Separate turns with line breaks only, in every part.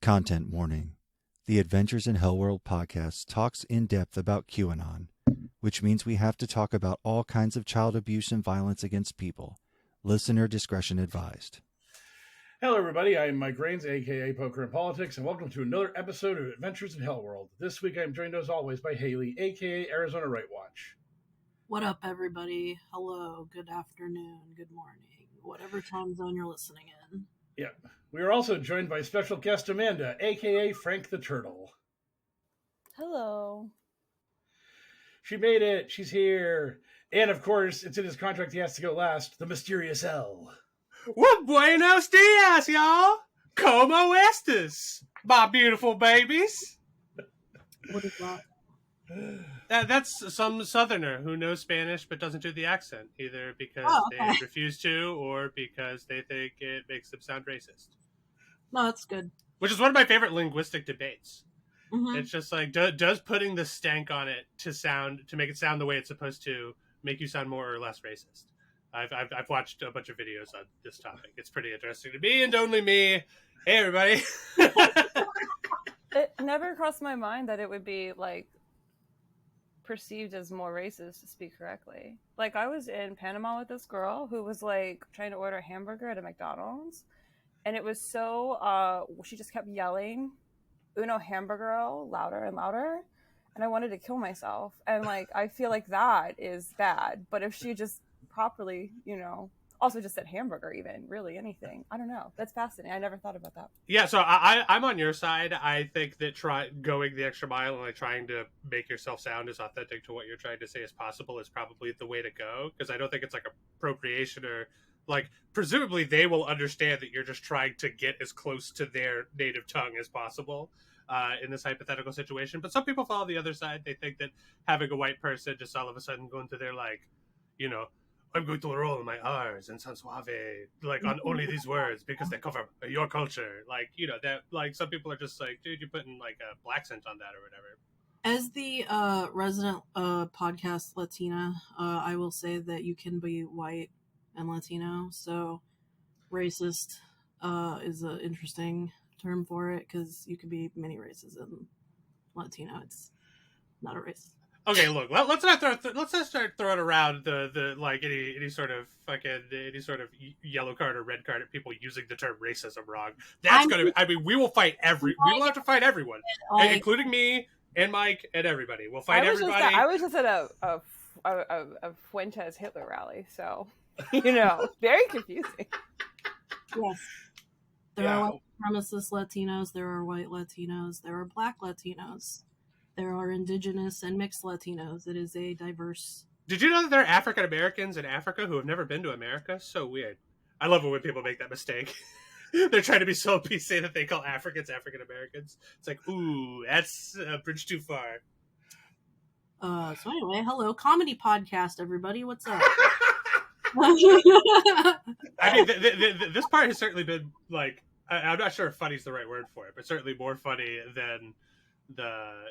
Content warning. The Adventures in HellwQrld podcast talks in depth about QAnon, which means we have to talk about all kinds of child abuse and violence against people. Listener discretion advised.
Hello, everybody. I'm Mike Rains, a.k.a. Poker and Politics, and welcome to another episode of Adventures in HellwQrld. This week, I'm joined, as always, by Haley, a.k.a. Arizona Right Watch.
What up, everybody? Hello, good afternoon, good morning, whatever time zone you're listening in.
Yep. We are also joined by special guest Amanda, a.k.a. Frank the Turtle.
Hello.
She made it. She's here. And, of course, it's in his contract he has to go last, the mysterious L.
Well, buenos dias, y'all. Como estas, my beautiful babies?
What is that?
That's some southerner who knows Spanish but doesn't do the accent, either because they refuse to or because they think it makes them sound racist.
No, that's good.
Which is one of my favorite linguistic debates.
Mm-hmm.
It's just like, does putting the stank on it to make it sound the way it's supposed to make you sound more or less racist? I've watched a bunch of videos on this topic. It's pretty interesting to me and only me. Hey, everybody.
It never crossed my mind that it would be like perceived as more racist to speak correctly. Like, I was in Panama with this girl who was like trying to order a hamburger at a McDonald's, and it was so she just kept yelling "Uno hamburger" louder and louder, and I wanted to kill myself. And like, I feel like that is bad, but if she just properly, also just said hamburger, even really anything, I don't know, that's fascinating. I never thought about that.
Yeah, so I'm on your side. I think that going the extra mile and like trying to make yourself sound as authentic to what you're trying to say as possible is probably the way to go, because I don't think it's like appropriation or like, presumably they will understand that you're just trying to get as close to their native tongue as possible in this hypothetical situation. But some people follow the other side. They think that having a white person just all of a sudden go into their like, I'm going to roll my R's and sound suave, like on only these words because they cover your culture. Like, that, like, some people are just like, dude, you're putting like a black scent on that or whatever.
As the resident podcast Latina, I will say that you can be white and Latino, so racist is an interesting term for it, because you can be many races in Latino. It's not a race.
Okay, look. Let's not start throwing around the like any sort of yellow card or red card at people using the term racism wrong. We will fight we will have to fight everyone, including me and Mike and everybody. We'll fight everybody.
I was just at a Fuentes Hitler rally, so very confusing.
Yes, there are white supremacist Latinos. There are white Latinos. There are black Latinos. There are indigenous and mixed Latinos. It is a diverse...
Did you know that there are African Americans in Africa who have never been to America? So weird. I love it when people make that mistake. They're trying to be so PC that they call Africans African Americans. It's like, ooh, that's a bridge too far.
So anyway, hello, comedy podcast, everybody. What's up?
I mean, this part has certainly been like, I'm not sure if funny is the right word for it, but certainly more funny than the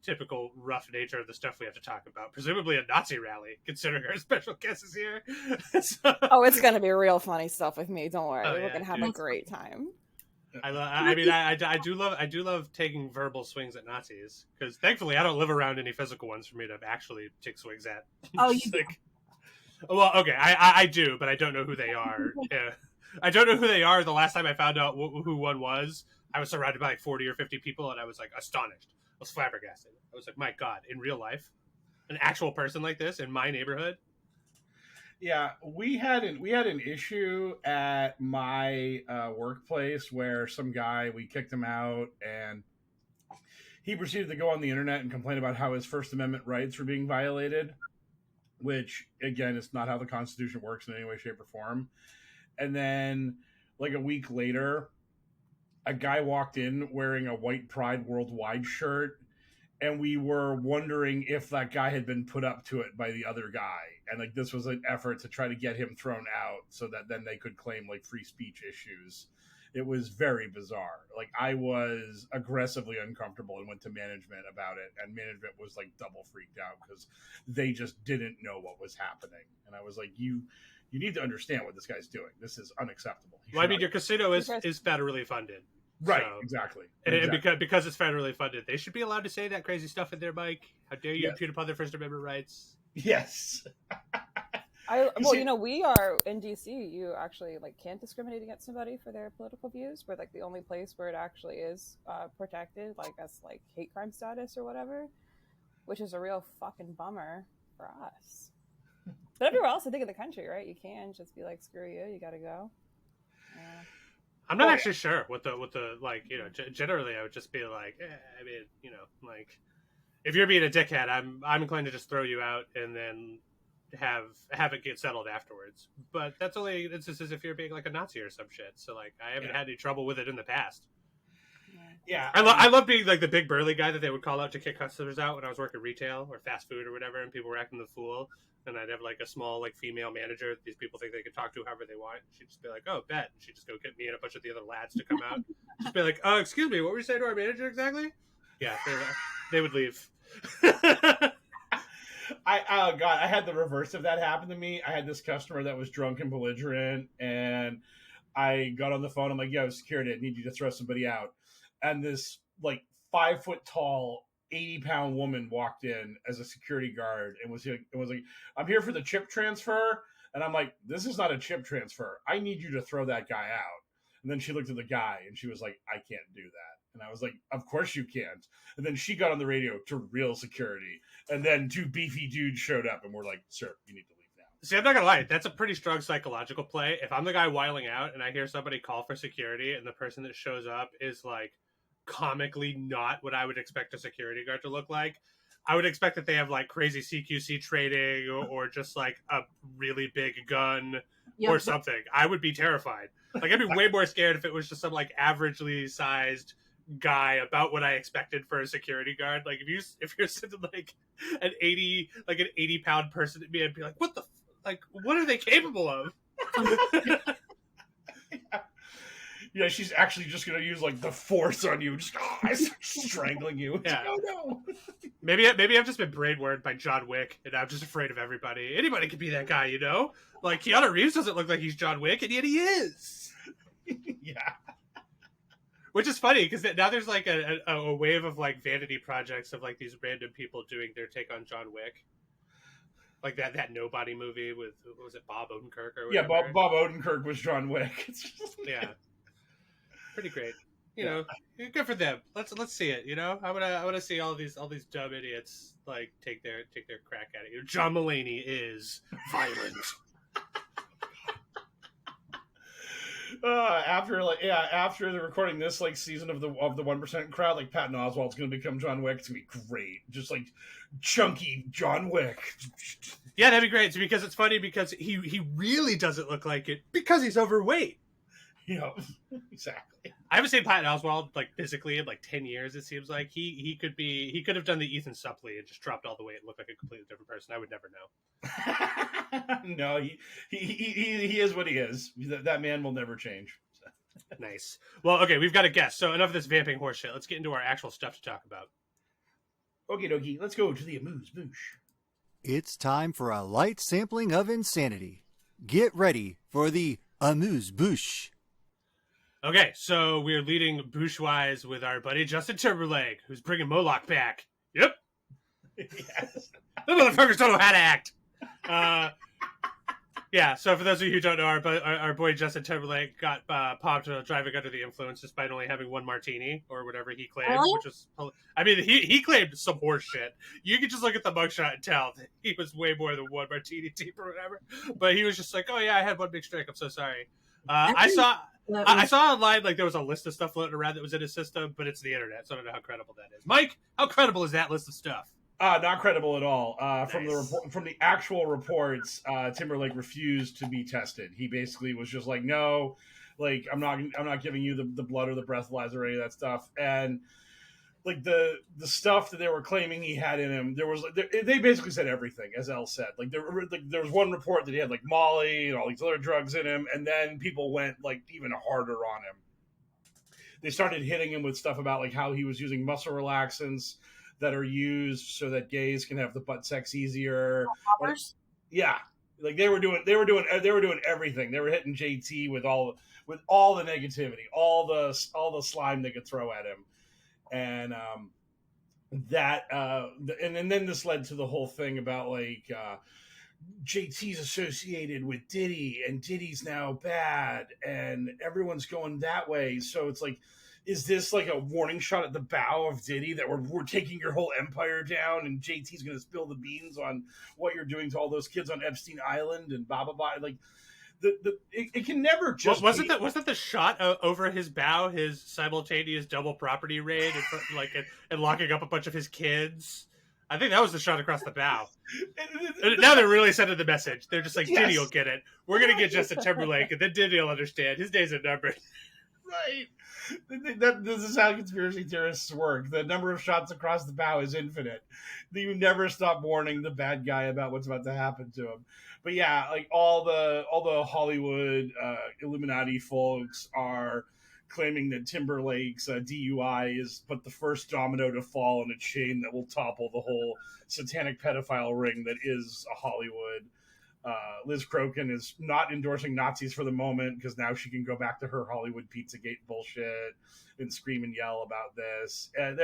typical rough nature of the stuff we have to talk about. Presumably a Nazi rally, considering our special guest is here.
Oh, it's gonna be real funny stuff with me. Don't worry, we're gonna have a great time.
I do love taking verbal swings at Nazis, because thankfully I don't live around any physical ones for me to actually take swings at.
Oh, you do.
Well, okay, I do, but I don't know who they are. Yeah. I don't know who they are. The last time I found out who one was, I was surrounded by like 40 or 50 people, and I was like astonished. I was flabbergasted. I was like, my God, in real life, an actual person like this in my neighborhood?
Yeah, we had an issue at my workplace where some guy, we kicked him out, and he proceeded to go on the internet and complain about how his First Amendment rights were being violated, which, again, is not how the Constitution works in any way, shape, or form. And then, like a week later, a guy walked in wearing a White Pride Worldwide shirt, and we were wondering if that guy had been put up to it by the other guy. And like, this was an effort to try to get him thrown out so that then they could claim like free speech issues. It was very bizarre. Like, I was aggressively uncomfortable and went to management about it, and management was like double freaked out because they just didn't know what was happening. And I was like, you need to understand what this guy's doing. This is unacceptable.
Well, I mean, your casino is federally funded.
Right,
So,
exactly.
And because it's federally funded, they should be allowed to say that crazy stuff in their mic. How dare you impede upon their First Amendment rights?
Yes.
We are in DC. You actually can't discriminate against somebody for their political views. We're the only place where it actually is protected, as hate crime status or whatever, which is a real fucking bummer for us. But everywhere else, I think in the country, right? You can just be like, screw you, you gotta go.
I'm not actually sure what the generally I would just be like, if you're being a dickhead, I'm inclined to just throw you out and then have it get settled afterwards. But that's only instances if you're being a Nazi or some shit. So I haven't had any trouble with it in the past.
Yeah,
I love being the big burly guy that they would call out to kick customers out when I was working retail or fast food or whatever, and people were acting the fool. And I'd have a small female manager. These people think they can talk to however they want. She'd just be like, "Oh, bet." And she'd just go get me and a bunch of the other lads to come out. Just be like, "Excuse me, what were you saying to our manager exactly?" Yeah, they would leave.
I had the reverse of that happen to me. I had this customer that was drunk and belligerent, and I got on the phone. I'm like, "Yo, security, I need you to throw somebody out." And this 5 foot tall, 80-pound woman walked in as a security guard and was like, "I'm here for the chip transfer." And I'm like, "This is not a chip transfer. I need you to throw that guy out." And then she looked at the guy and she was like, "I can't do that." And I was like, "Of course you can't." And then she got on the radio to real security. And then 2 beefy dudes showed up and were like, "Sir, you need to leave now."
See, I'm not gonna lie, that's a pretty strong psychological play. If I'm the guy whiling out and I hear somebody call for security and the person that shows up is comically not what I would expect a security guard to look like, I would expect that they have crazy CQC training or just a really big gun or something. I would be terrified. I'd be way more scared if it was just some averagely sized guy about what I expected for a security guard. If you're sitting an 80-pound person at me, I'd be like, what the what are they capable of?
Yeah, she's actually just gonna use the force on you, just strangling you.
Yeah.
Oh no.
Maybe I've just been brainwashed by John Wick, and I'm just afraid of everybody. Anybody could be that guy, you know. Keanu Reeves doesn't look like he's John Wick, and yet he is.
Yeah.
Which is funny because now there's a wave of vanity projects of these random people doing their take on John Wick. That Nobody movie with, what was it, Bob Odenkirk or whatever?
Yeah, Bob Odenkirk was John Wick.
Yeah. Pretty great. You know, good for them. Let's see it, you know? I wanna see all these dumb idiots take their crack at it. John Mulaney is violent.
After the recording this season of the 1% crowd, Patton Oswalt's gonna become John Wick. It's gonna be great. Just chunky John Wick.
Yeah, that'd be great. It's because it's funny because he really doesn't look like it because he's overweight.
Yeah, exactly.
I haven't seen Patton Oswalt physically in 10 years. It seems like he could have done the Ethan Suplee and just dropped all the weight and looked like a completely different person. I would never know.
No, he is what he is. That man will never change.
Nice. Well, okay, we've got a guest. So enough of this vamping horseshit. Let's get into our actual stuff to talk about.
Okie dokie, let's go to the amuse-bouche.
It's time for a light sampling of insanity. Get ready for the amuse-bouche.
Okay, so we're leading Bouche-wise with our buddy Justin Timberlake, who's bringing Moloch back. Yep.
Yes.
The motherfuckers don't know how to act. Yeah, so for those of you who don't know, our boy Justin Timberlake got popped driving under the influence despite only having one martini, or whatever he claimed, which was... I mean, he claimed some horse shit. You could just look at the mugshot and tell that he was way more than one martini deep or whatever. But he was just like, "Oh yeah, I had one big drink, I'm so sorry." I saw online there was a list of stuff floating around that was in his system, but it's the internet, so I don't know how credible that is. Mike, how credible is that list of stuff?
Not credible at all.
Nice.
From the actual reports, Timberlake refused to be tested. He basically was just like, "No, I'm not giving you the blood or the breathalyzer or any of that stuff." And the stuff that they were claiming he had in him, they basically said everything, as Elle said. There was one report that he had Molly and all these other drugs in him, and then people went even harder on him. They started hitting him with stuff about how he was using muscle relaxants that are used so that gays can have the butt sex easier.
Poppers?
Yeah. Like they were doing everything. They were hitting JT with all the negativity, all the slime they could throw at him, and and then this led to the whole thing about like JT's associated with Diddy, and Diddy's now bad, and everyone's going that way. So it's like, is this like a warning shot at the bow of Diddy that we're taking your whole empire down, and JT's going to spill the beans on what you're doing to all those kids on Epstein Island and blah blah blah? Like, it can never just
wasn't that the shot over his bow, his simultaneous double property raid, and locking up a bunch of his kids. I think that was the shot across the bow. Now they're really sending the message. They're just like, yes. Diddy will get it. We're going to get Justin Timberlake, and then Diddy will understand. His days are numbered.
Right. This is how conspiracy theorists work. The number of shots across the bow is infinite. You never stop warning the bad guy about what's about to happen to him. But yeah, like all the Hollywood Illuminati folks are claiming that Timberlake's DUI is but the first domino to fall in a chain that will topple the whole satanic pedophile ring that is a Hollywood. Liz Crokin is not endorsing Nazis for the moment because now she can go back to her Hollywood Pizzagate bullshit and scream and yell about this. And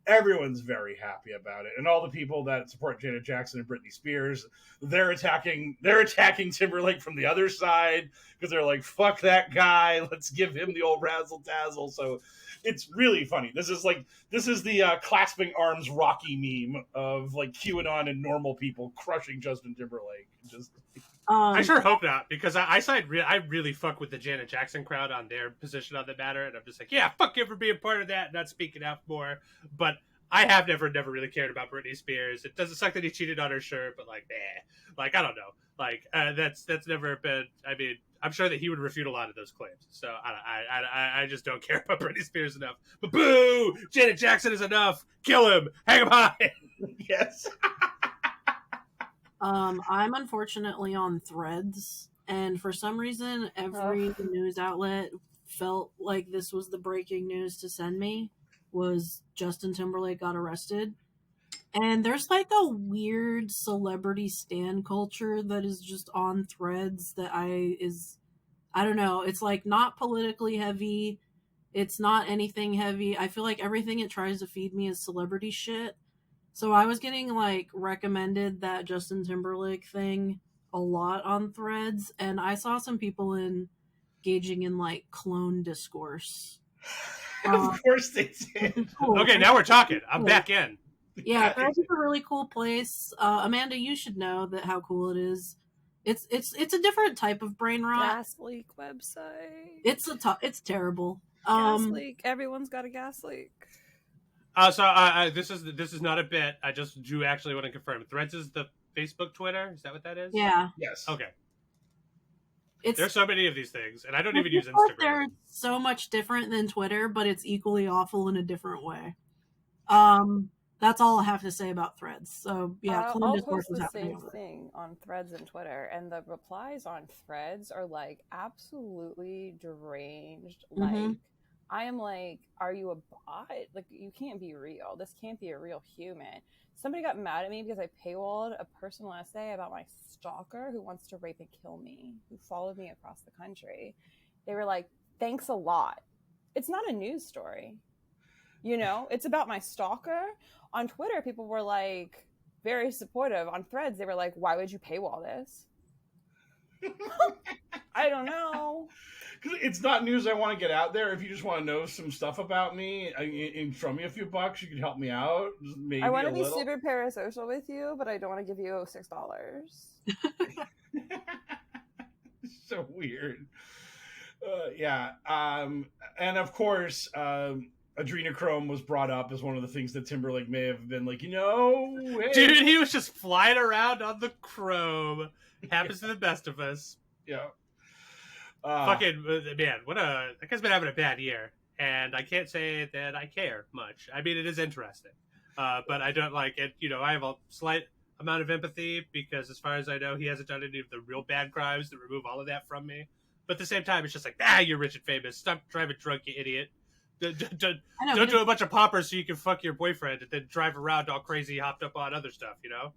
everyone's very happy about it. And all the people that support Janet Jackson and Britney Spears, they're attacking Timberlake from the other side because they're like, fuck that guy. Let's give him the old razzle dazzle. So it's really funny. This is the clasping arms Rocky meme of like QAnon and normal people crushing Justin Timberlake.
I sure hope not, because I really fuck with the Janet Jackson crowd on their position on the matter, and I'm just like, yeah, fuck you for being part of that, not speaking out more. But I have never really cared about Britney Spears. It doesn't suck that he cheated on her, sure, but like, like I don't know, like that's never been. I mean, I'm sure that he would refute a lot of those claims. So I just don't care about Britney Spears enough. But boo, Janet Jackson is enough. Kill him, hang him high.
Yes.
I'm unfortunately on Threads, and for some reason, every news outlet felt like this was the breaking news to send me, was Justin Timberlake got arrested. And there's like a weird celebrity stan culture that is just on Threads that I don't know, it's like not politically heavy, it's not anything heavy. I feel like everything it tries to feed me is celebrity shit. So I was getting like recommended that Justin Timberlake thing a lot on Threads, and I saw some people engaging in like clone discourse.
Of course they did.
Cool.
Okay, now we're talking. I'm back in.
Yeah, Threads is a really cool place. Amanda, you should know that how cool it is. It's a different type of brain rot.
Gas leak website.
It's terrible.
Gas leak. Everyone's got a gas leak.
This is not a bit. I just do actually want to confirm. Threads is the Facebook Twitter. Is that what that is?
Yeah.
Yes.
Okay. There's so many of these things, and I don't even use Instagram.
Like they're so much different than Twitter, but it's equally awful in a different way. That's all I have to say about Threads. So yeah,
I'll post the same thing on Threads and Twitter, and the replies on Threads are like absolutely deranged.
Mm-hmm.
Like, I am like, are you a bot? Like, you can't be real. This can't be a real human. Somebody got mad at me because I paywalled a personal essay about my stalker who wants to rape and kill me, who followed me across the country. They were like, thanks a lot. It's not a news story. You know, it's about my stalker. On Twitter, people were like very supportive. On Threads, they were like, why would you paywall this? I don't know.
It's not news I want to get out there. If you just want to know some stuff about me and throw me a few bucks, you can help me out. Maybe
I want to be super parasocial with you, but I don't want to give you $6.
So weird. Yeah. And of course, adrenochrome was brought up as one of the things that Timberlake may have been like, hey.
Dude, he was just flying around on the chrome. Happens to the best of us.
Yeah.
Fucking man, that guy's been having a bad year, and I can't say that I care much. I mean, it is interesting, but I don't like it. You know, I have a slight amount of empathy because, as far as I know, he hasn't done any of the real bad crimes that remove all of that from me. But at the same time, it's just like, you're rich and famous. Stop driving drunk, you idiot. Don't do a bunch of poppers so you can fuck your boyfriend and then drive around all crazy, hopped up on other stuff. You know,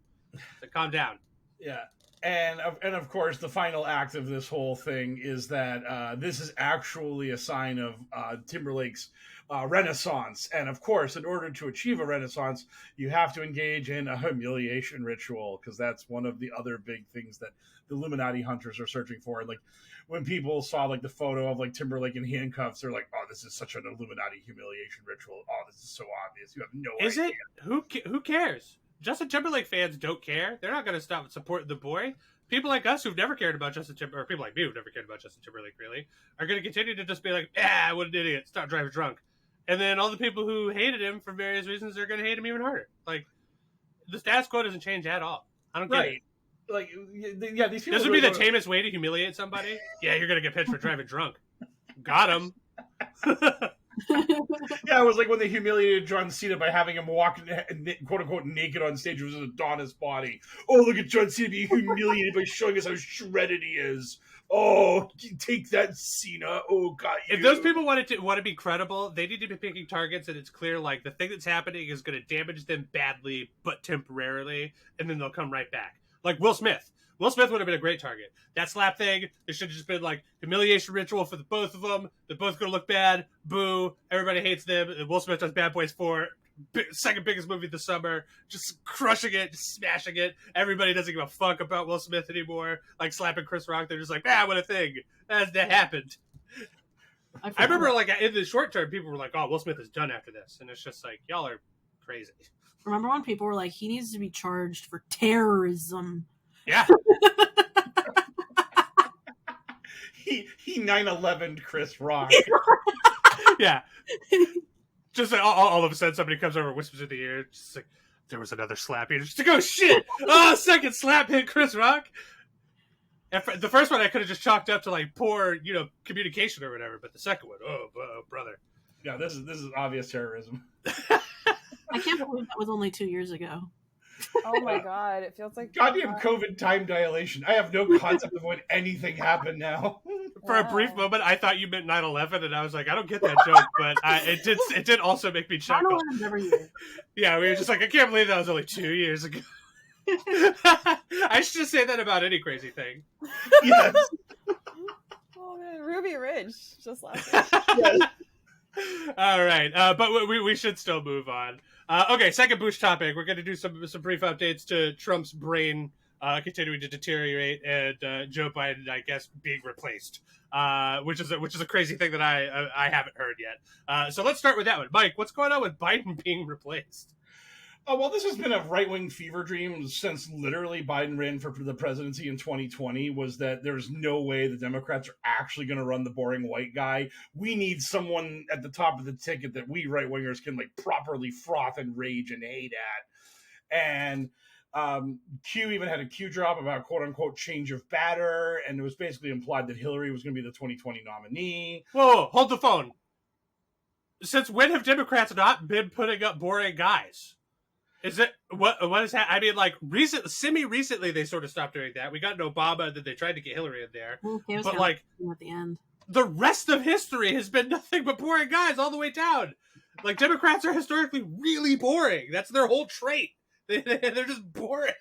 so calm down.
Yeah. And of course, the final act of this whole thing is that this is actually a sign of Timberlake's renaissance. And of course, in order to achieve a renaissance, you have to engage in a humiliation ritual, because that's one of the other big things that the Illuminati hunters are searching for. And like when people saw like the photo of like Timberlake in handcuffs, they're like, "Oh, this is such an Illuminati humiliation ritual. Oh, this is so obvious. You have no idea."
Is it? Who cares? Justin Timberlake fans don't care. They're not going to stop supporting the boy. People like us who've never cared about Justin Timberlake, or people like me who've never cared about Justin Timberlake, really, are going to continue to just be like, what an idiot, stop driving drunk. And then all the people who hated him for various reasons are going to hate him even harder. Like, the status quo doesn't change at all. I don't get it.
Like, yeah, these people.
This would be the tamest way to humiliate somebody. Yeah, you're going to get pinched for driving drunk. Got him.
Yeah, it was like when they humiliated John Cena by having him walk, quote unquote, naked on stage. It was an Adonis body. Oh, look at John Cena being humiliated by showing us how shredded he is. Oh, take that, Cena. Oh, got you.
If those people want to be credible, they need to be picking targets and it's clear like the thing that's happening is going to damage them badly, but temporarily, and then they'll come right back. Like Will Smith. Will Smith would have been a great target. That slap thing, it should have just been like humiliation ritual for the both of them. They're both going to look bad. Boo. Everybody hates them. And Will Smith does Bad Boys 4. Second biggest movie of the summer. Just crushing it. Just smashing it. Everybody doesn't give a fuck about Will Smith anymore. Like slapping Chris Rock. They're just like, what a thing. That happened. I remember like in the short term, people were like, oh, Will Smith is done after this. And it's just like, y'all are crazy.
Remember when people were like, he needs to be charged for terrorism?
Yeah.
he 9/11'd Chris Rock.
Yeah. Just like all of a sudden somebody comes over and whispers in the ear, just like, there was another slap here. Just to go, shit! Oh, second slap hit Chris Rock. And the first one I could have just chalked up to like poor, communication or whatever, but the second one, oh brother.
Yeah, this is obvious terrorism.
I can't believe that was only 2 years ago.
Oh my god, it feels like
goddamn COVID time dilation. I have no concept of when anything happened now.
For a brief moment, I thought you meant 9/11, and I was like, I don't get that joke, but it did also make me chuckle.
9/11's every year.
Yeah, we were just like, I can't believe that was only 2 years ago. I should just say that about any crazy thing.
Yes.
Oh man, Ruby Ridge just last
Yes.
All right, but we should still move on. Okay, second Bush topic. We're going to do some brief updates to Trump's brain continuing to deteriorate and Joe Biden, I guess, being replaced, which is a crazy thing that I haven't heard yet. So let's start with that one. Mike, what's going on with Biden being replaced?
Oh, well, this has been a right-wing fever dream since literally Biden ran for the presidency in 2020, was that there's no way the Democrats are actually going to run the boring white guy. We need someone at the top of the ticket that we right-wingers can like properly froth and rage and hate at. And Q even had a Q drop about quote-unquote change of batter, and it was basically implied that Hillary was going to be the 2020 nominee.
Whoa, hold the phone. Since when have Democrats not been putting up boring guys? Is it what is that? I mean, like semi-recently they sort of stopped doing that. We got an Obama, and then they tried to get Hillary in there. But like
at the end,
the rest of history has been nothing but boring guys all the way down. Like Democrats are historically really boring. That's their whole trait. They're just boring.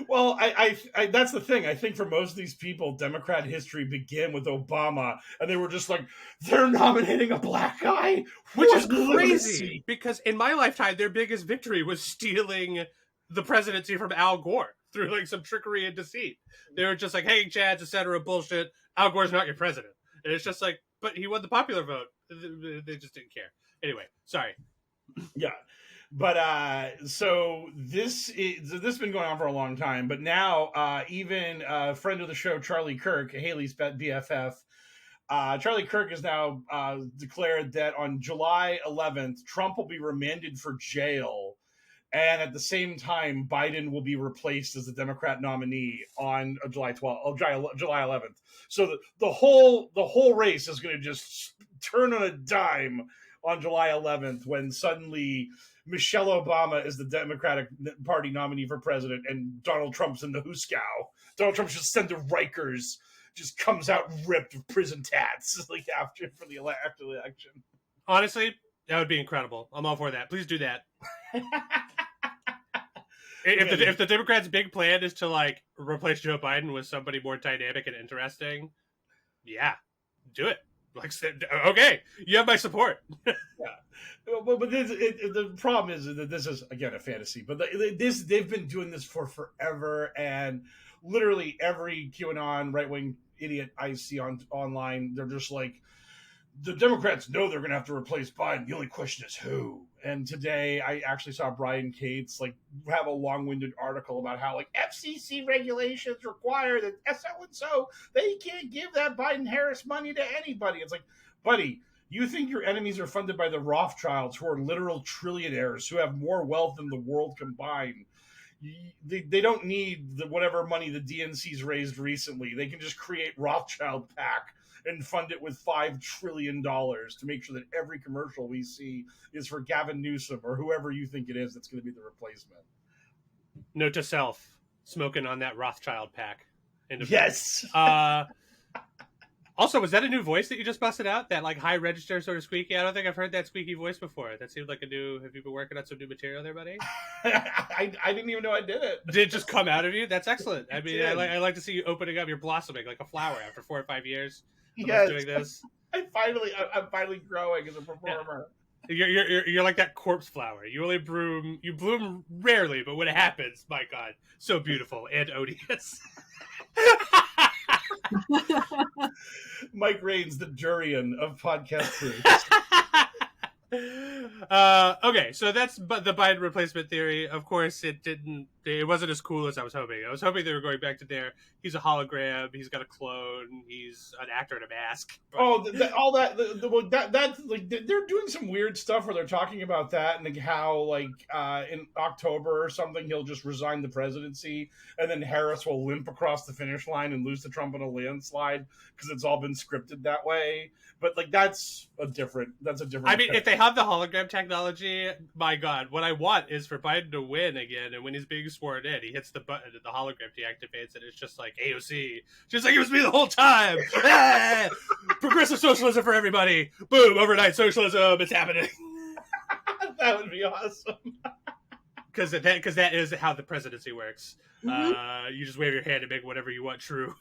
Well, I that's the thing. I think for most of these people, Democrat history began with Obama, and they were just like, they're nominating a black guy?
Which is crazy, because in my lifetime, their biggest victory was stealing the presidency from Al Gore through like some trickery and deceit. They were just like, hanging chads, etc., bullshit. Al Gore's not your president. And it's just like, but he won the popular vote. They just didn't care. Anyway, sorry.
Yeah. But so this has been going on for a long time. But now even a friend of the show, Charlie Kirk, Haley's BFF, Charlie Kirk has now declared that on July 11th, Trump will be remanded for jail. And at the same time, Biden will be replaced as the Democrat nominee on July 11th. So the whole race is going to just turn on a dime on July 11th when suddenly Michelle Obama is the Democratic Party nominee for president, and Donald Trump's in the hooskow. Donald Trump just sent to Rikers, just comes out ripped with prison tats like after the election.
Honestly, that would be incredible. I'm all for that. Please do that. if the Democrats' big plan is to like replace Joe Biden with somebody more dynamic and interesting, yeah, do it. Like, okay, you have my support.
Yeah, but the problem is that this is again a fantasy. But they've been doing this for forever, and literally every QAnon right wing idiot I see online, they're just like, the Democrats know they're going to have to replace Biden. The only question is who. And today I actually saw Brian Cates like have a long-winded article about how like FCC regulations require that so they can't give that Biden-Harris money to anybody. It's like, buddy, you think your enemies are funded by the Rothschilds, who are literal trillionaires who have more wealth than the world combined. They don't need whatever money the DNC's raised recently. They can just create Rothschild PAC and fund it with $5 trillion to make sure that every commercial we see is for Gavin Newsom or whoever you think it is that's going to be the replacement.
Note to self, smoking on that Rothschild pack.
Yes.
Also, was that a new voice that you just busted out? That like high register sort of squeaky? I don't think I've heard that squeaky voice before. That seemed like a new... Have you been working on some new material there, buddy?
I didn't even know I did it.
Did it just come out of you? That's excellent. I mean, I like to see you opening up. You're blossoming like a flower after 4 or 5 years.
Yes.
Doing this.
I'm finally growing as a performer.
Yeah. You're like that corpse flower. You only bloom rarely, but when it happens, my God, so beautiful and odious.
Mike Raines, the Durian of podcast crew.
Okay, so that's the Biden replacement theory. Of course, it wasn't as cool as I was hoping. I was hoping they were going back to he's a hologram, he's got a clone, he's an actor in a mask. But...
Oh, that's like they're doing some weird stuff where they're talking about that and like how like in October or something he'll just resign the presidency and then Harris will limp across the finish line and lose to Trump in a landslide because it's all been scripted that way. But like that's a different. I
mean, if they have the hologram technology, my God, what I want is for Biden to win again, and when he's being sworn in, he hits the button and the hologram deactivates, and it's just like AOC, just like it was me the whole time. Progressive socialism for everybody. Boom! Overnight socialism. It's happening.
That would be awesome.
Because that is how the presidency works.
Mm-hmm.
You just wave your hand and make whatever you want true.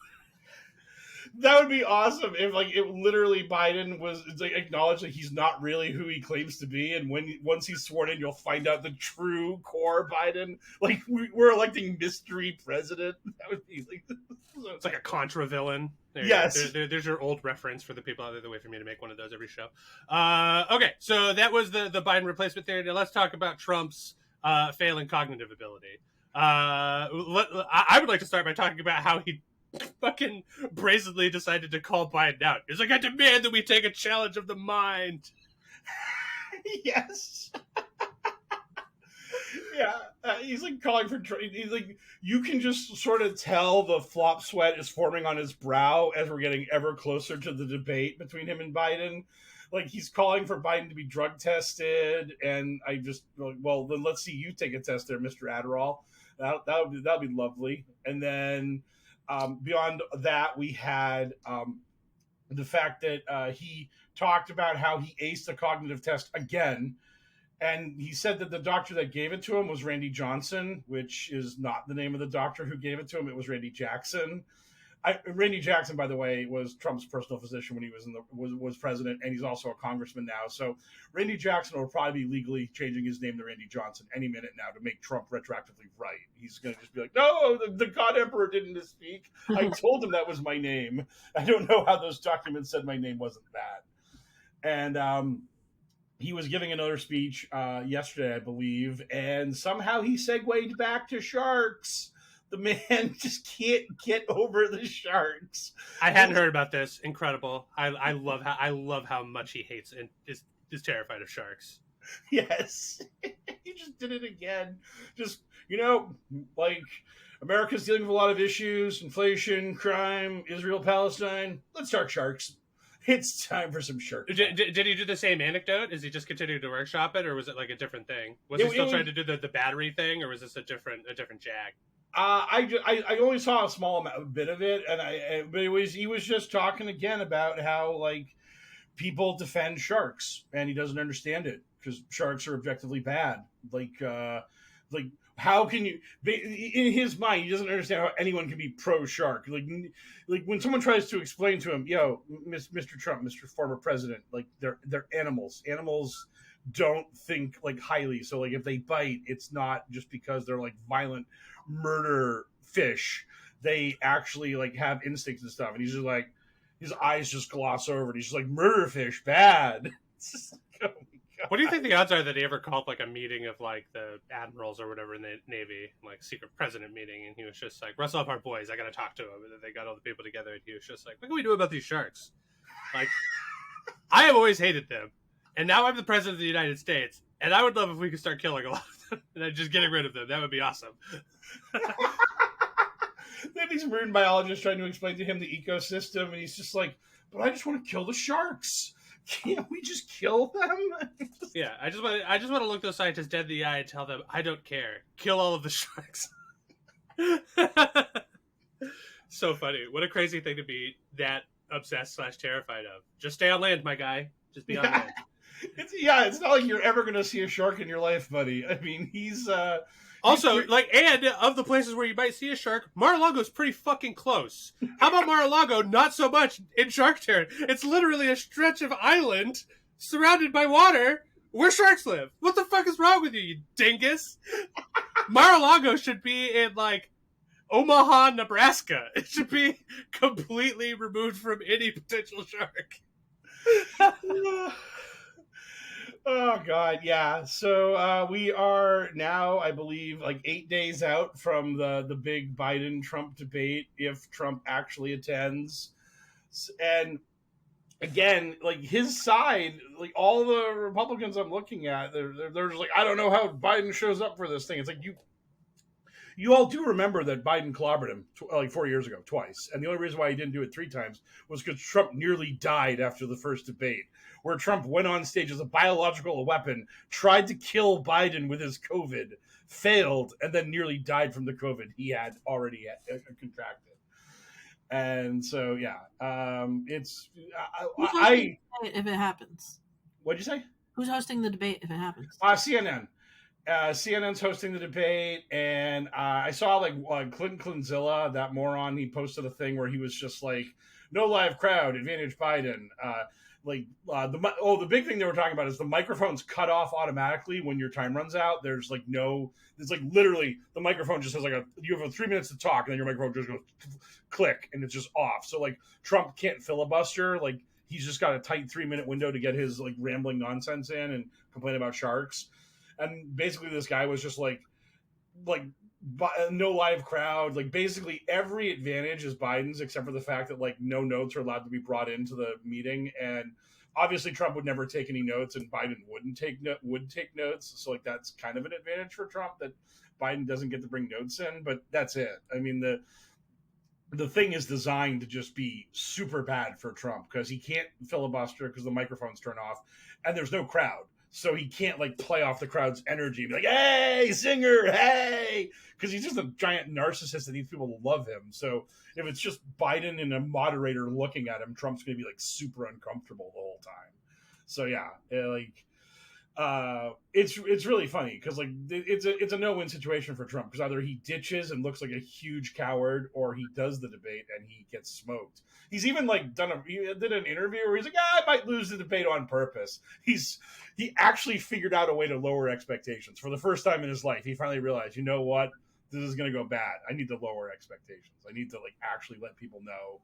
That would be awesome if, like, it literally Biden was like acknowledged that he's not really who he claims to be, and once he's sworn in, you'll find out the true core Biden. Like, we're electing mystery president. That would be like
it's like a Contra villain.
Yes,
there's your old reference for the people out there that wait for me to make one of those every show. Okay, so that was the Biden replacement theory. Now let's talk about Trump's failing cognitive ability. I would like to start by talking about how he fucking brazenly decided to call Biden out. He's like, I demand that we take a challenge of the mind.
Yes. Yeah. He's like calling for... He's like, you can just sort of tell the flop sweat is forming on his brow as we're getting ever closer to the debate between him and Biden. Like, he's calling for Biden to be drug tested, and I just... Well, then let's see you take a test there, Mr. Adderall. That'll be lovely. And then... beyond that, we had the fact that he talked about how he aced the cognitive test again. And he said that the doctor that gave it to him was Randy Johnson, which is not the name of the doctor who gave it to him. It was Randy Jackson. Randy Jackson, by the way, was Trump's personal physician when he was president, and he's also a congressman now. So Randy Jackson will probably be legally changing his name to Randy Johnson any minute now to make Trump retroactively right. He's going to just be like, no, the God Emperor didn't speak. I told him that was my name. I don't know how those documents said my name wasn't that. And he was giving another speech yesterday, I believe, and somehow he segued back to sharks. The man just can't get over the sharks.
I hadn't heard about this. Incredible. I love how much he hates and is terrified of sharks.
Yes. He just did it again. Just, like America's dealing with a lot of issues, inflation, crime, Israel, Palestine. Let's talk sharks. It's time for some sharks.
Did he do the same anecdote? Is he just continuing to workshop it, or was it like a different thing? Was he still trying to do the battery thing, or was this a different jag?
I only saw a small bit of it, but he was just talking again about how like people defend sharks, and he doesn't understand it because sharks are objectively bad. Like How can you? In his mind, he doesn't understand how anyone can be pro shark. Like when someone tries to explain to him, "Yo, Mr. Trump, Mr. Former President, like they're animals. Animals don't think like highly. So like if they bite, it's not just because they're like violent murder fish. They actually like have instincts and stuff." And he's just like, his eyes just gloss over, and he's just like, "Murder fish, bad." It's just like, oh my God.
What do you think the odds are that he ever called like a meeting of like the admirals or whatever in the Navy, like secret president meeting, and he was just like, "Rustle up our boys, I gotta talk to him." And then they got all the people together, and he was just like, "What can we do about these sharks? Like, I have always hated them, and now I'm the president of the United States, and I would love if we could start killing a lot of them and then just getting rid of them. That would be awesome."
Then these marine biologists trying to explain to him the ecosystem, and he's just like, "But I just want to kill the sharks. Can't we just kill them?"
Yeah, I just want to look those scientists dead in the eye and tell them, "I don't care. Kill all of the sharks." So funny. What a crazy thing to be that obsessed / terrified of. Just stay on land, my guy. Just be on land.
It's not like you're ever going to see a shark in your life, buddy. I mean, he's...
Also, like, and of the places where you might see a shark, Mar-a-Lago's pretty fucking close. How about Mar-a-Lago? Not so much in shark territory. It's literally a stretch of island surrounded by water where sharks live. What the fuck is wrong with you, you dingus? Mar-a-Lago should be in, like, Omaha, Nebraska. It should be completely removed from any potential shark.
Oh God, yeah. So we are now, I believe, like 8 days out from the big Biden-Trump debate, if Trump actually attends. And again, like his side, like all the Republicans I'm looking at, they're just like, "I don't know how Biden shows up for this thing." It's like you all do remember that Biden clobbered him like 4 years ago twice, and the only reason why he didn't do it 3 times was because Trump nearly died after the first debate, where Trump went on stage as a biological weapon, tried to kill Biden with his COVID, failed, and then nearly died from the COVID he had already contracted. And so, yeah, it's
if it happens.
What'd you say?
Who's hosting the debate if it happens?
CNN. CNN's hosting the debate, and I saw like Clintonzilla, that moron. He posted a thing where he was just like, "No live crowd, advantage Biden." The big thing they were talking about is the microphone's cut off automatically when your time runs out. There's like literally the microphone just has like you have 3 minutes to talk, and then your microphone just goes click, and it's just off. So like Trump can't filibuster. Like he's just got a tight 3-minute window to get his like rambling nonsense in and complain about sharks. And basically, this guy was just like no live crowd. Like basically, every advantage is Biden's, except for the fact that like no notes are allowed to be brought into the meeting. And obviously, Trump would never take any notes, and Biden would take notes. So like that's kind of an advantage for Trump that Biden doesn't get to bring notes in. But that's it. I mean the thing is designed to just be super bad for Trump because he can't filibuster because the microphones turn off, and there's no crowd. So he can't like play off the crowd's energy and be like, "Hey, singer, hey," because he's just a giant narcissist that needs people to love him. So if it's just Biden and a moderator looking at him, Trump's going to be like super uncomfortable the whole time. So yeah, it's really funny because like it's a no-win situation for Trump because either he ditches and looks like a huge coward, or he does the debate and he gets smoked. He's even like he did an interview where he's like, "I might lose the debate on purpose." He actually figured out a way to lower expectations for the first time in his life. He finally realized, you know what, this is going to go bad. I need to lower expectations. I need to like actually let people know.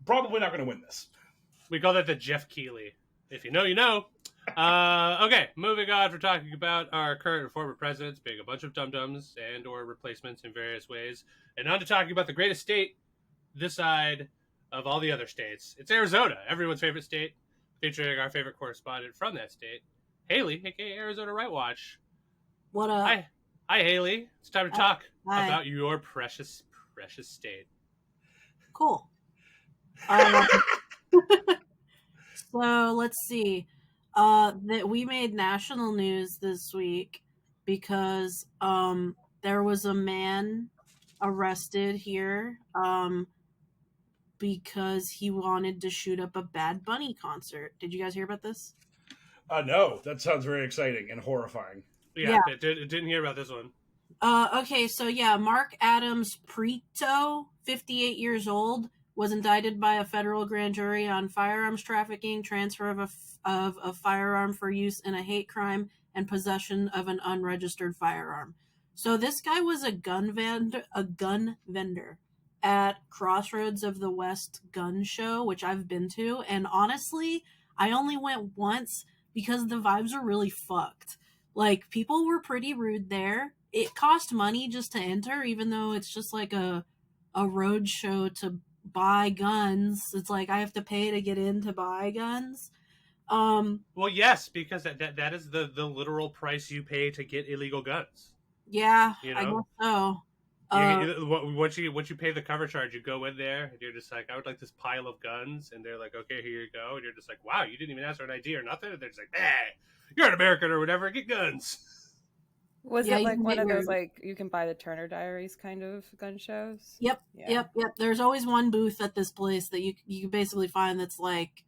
Probably not going to win this.
We call that the Jeff Keighley. If you know, you know. Okay, moving on. We're talking about our current and former presidents being a bunch of dum-dums and or replacements in various ways. And on to talking about the greatest state this side of all the other states. It's Arizona, everyone's favorite state, featuring our favorite correspondent from that state, Haley, aka Arizona Right Watch.
What up?
Hi, Haley. It's time to talk
Hi.
about your precious, precious state.
Cool. So let's see. That we made national news this week because there was a man arrested here because he wanted to shoot up a Bad Bunny concert. Did you guys hear about this?
No, that sounds very exciting and horrifying.
Yeah. Didn't hear about this one.
Okay, so yeah, Mark Adams Prieto, 58 years old, was indicted by a federal grand jury on firearms trafficking, transfer of a firearm for use in a hate crime, and possession of an unregistered firearm. So this guy was a gun vendor at Crossroads of the West gun show, which I've been to, and honestly, I only went once because the vibes are really fucked. Like, people were pretty rude there. It cost money just to enter, even though it's just like a road show to buy guns. It's like I have to pay to get in to buy guns.
Well, yes, because that is the literal price you pay to get illegal guns.
Yeah,
You
I
know?
guess so.
Once you pay the cover charge, you go in there and you're just like, I would like this pile of guns, and they're like, okay, here you go, and you're just like, wow, you didn't even ask for an ID or nothing, and they're just like, hey, you're an American or whatever, get guns.
Was
Yeah,
it
you
like
can
one
get
of those
your-
like you can buy the Turner Diaries kind of gun shows?
Yep,
Yeah.
yep. There's always one booth at this place that you basically find that's like,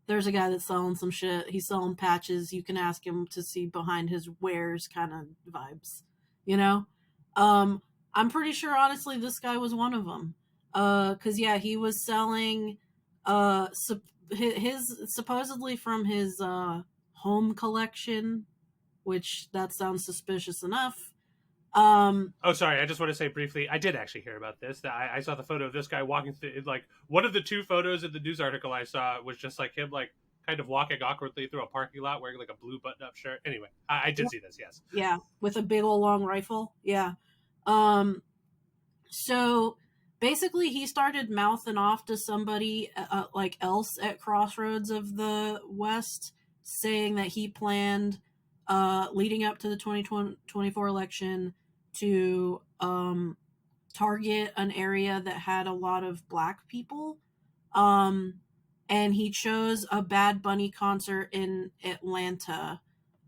there's a guy that's selling some shit. He's selling patches. You can ask him to see behind his wares kind of vibes, you know? I'm pretty sure, honestly, this guy was one of them. Cause yeah, he was selling, his supposedly from his, home collection, which that sounds suspicious enough.
Oh, sorry, I just want to say briefly, I did actually hear about this. I saw the photo of this guy walking through, like, one of the two photos in the news article I saw was just like him, like, kind of walking awkwardly through a parking lot wearing like a blue button-up shirt. Anyway, I did see this, yes.
Yeah, with a big old long rifle. Yeah. So basically, he started mouthing off to somebody like else at Crossroads of the West, saying that he planned, leading up to the 2024 election, to target an area that had a lot of black people. And he chose a Bad Bunny concert in Atlanta.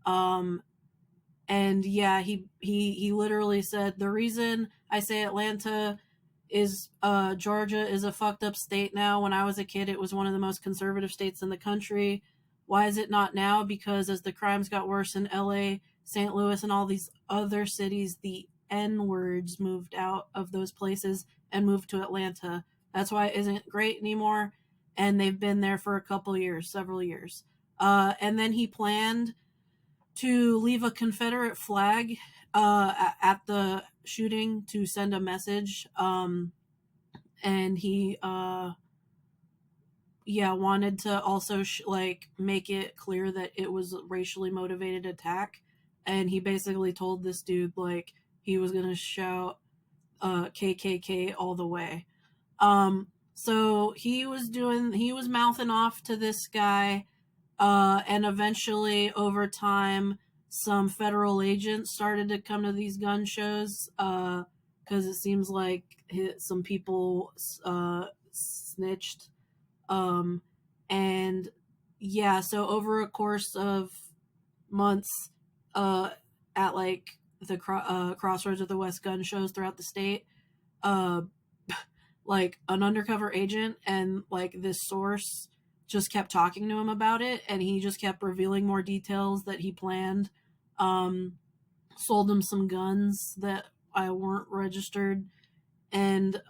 And yeah, he literally said, the reason I say Atlanta is Georgia is a fucked up state now. When I was a kid, it was one of the most conservative states in the country. Why is it not now? Because as the crimes got worse in LA, St. Louis, and all these other cities, the N words moved out of those places and moved to Atlanta. That's why it isn't great anymore. And they've been there for a couple years, several years. And then he planned to leave a Confederate flag at the shooting to send a message. And he, wanted to also make it clear that it was a racially motivated attack. And he basically told this dude like he was gonna shout KKK all the way. So he was mouthing off to this guy. And eventually, over time, some federal agents started to come to these gun shows because it seems like some people snitched. And yeah, so over a course of months, at like the Crossroads of the West gun shows throughout the state, like an undercover agent and like this source just kept talking to him about it, and he just kept revealing more details that he planned. Sold him some guns that weren't registered, and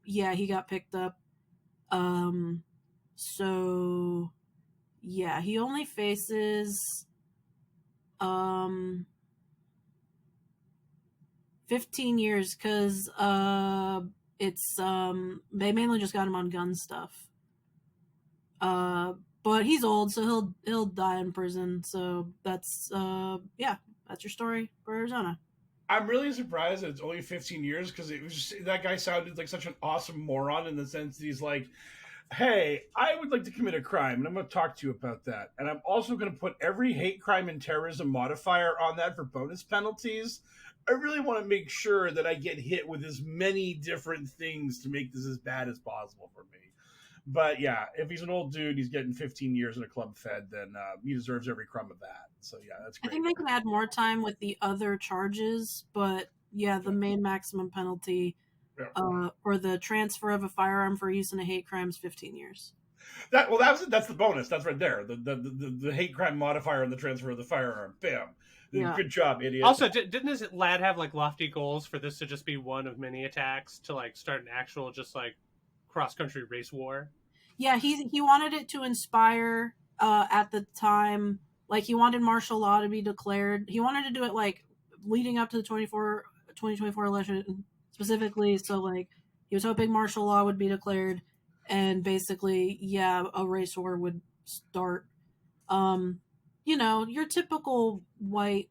he got picked up. So yeah, he only faces 15 years because it's they mainly just got him on gun stuff. But he's old, so he'll die in prison. So that's that's your story for Arizona.
I'm really surprised that it's only 15 years because it was just, that guy sounded like such an awesome moron in the sense that he's like, hey, I would like to commit a crime, and I'm going to talk to you about that. And I'm also going to put every hate crime and terrorism modifier on that for bonus penalties. I really want to make sure that I get hit with as many different things to make this as bad as possible for me. But yeah, if he's an old dude, he's getting 15 years in a club fed, then he deserves every crumb of that. So yeah, that's great.
I think they can add more time with the other charges, but yeah, the main maximum penalty for the transfer of a firearm for use in a hate crime is 15 years.
That's the bonus. That's right there. The hate crime modifier and the transfer of the firearm. Bam.
Yeah.
Good job, idiot.
Also, didn't this lad have like lofty goals for this to just be one of many attacks to like start an actual just like cross-country race war?
Yeah, he wanted it to inspire at the time, like he wanted martial law to be declared. He wanted to do it like leading up to the 2024 election specifically, so like he was hoping martial law would be declared and basically, yeah, a race war would start. Your typical white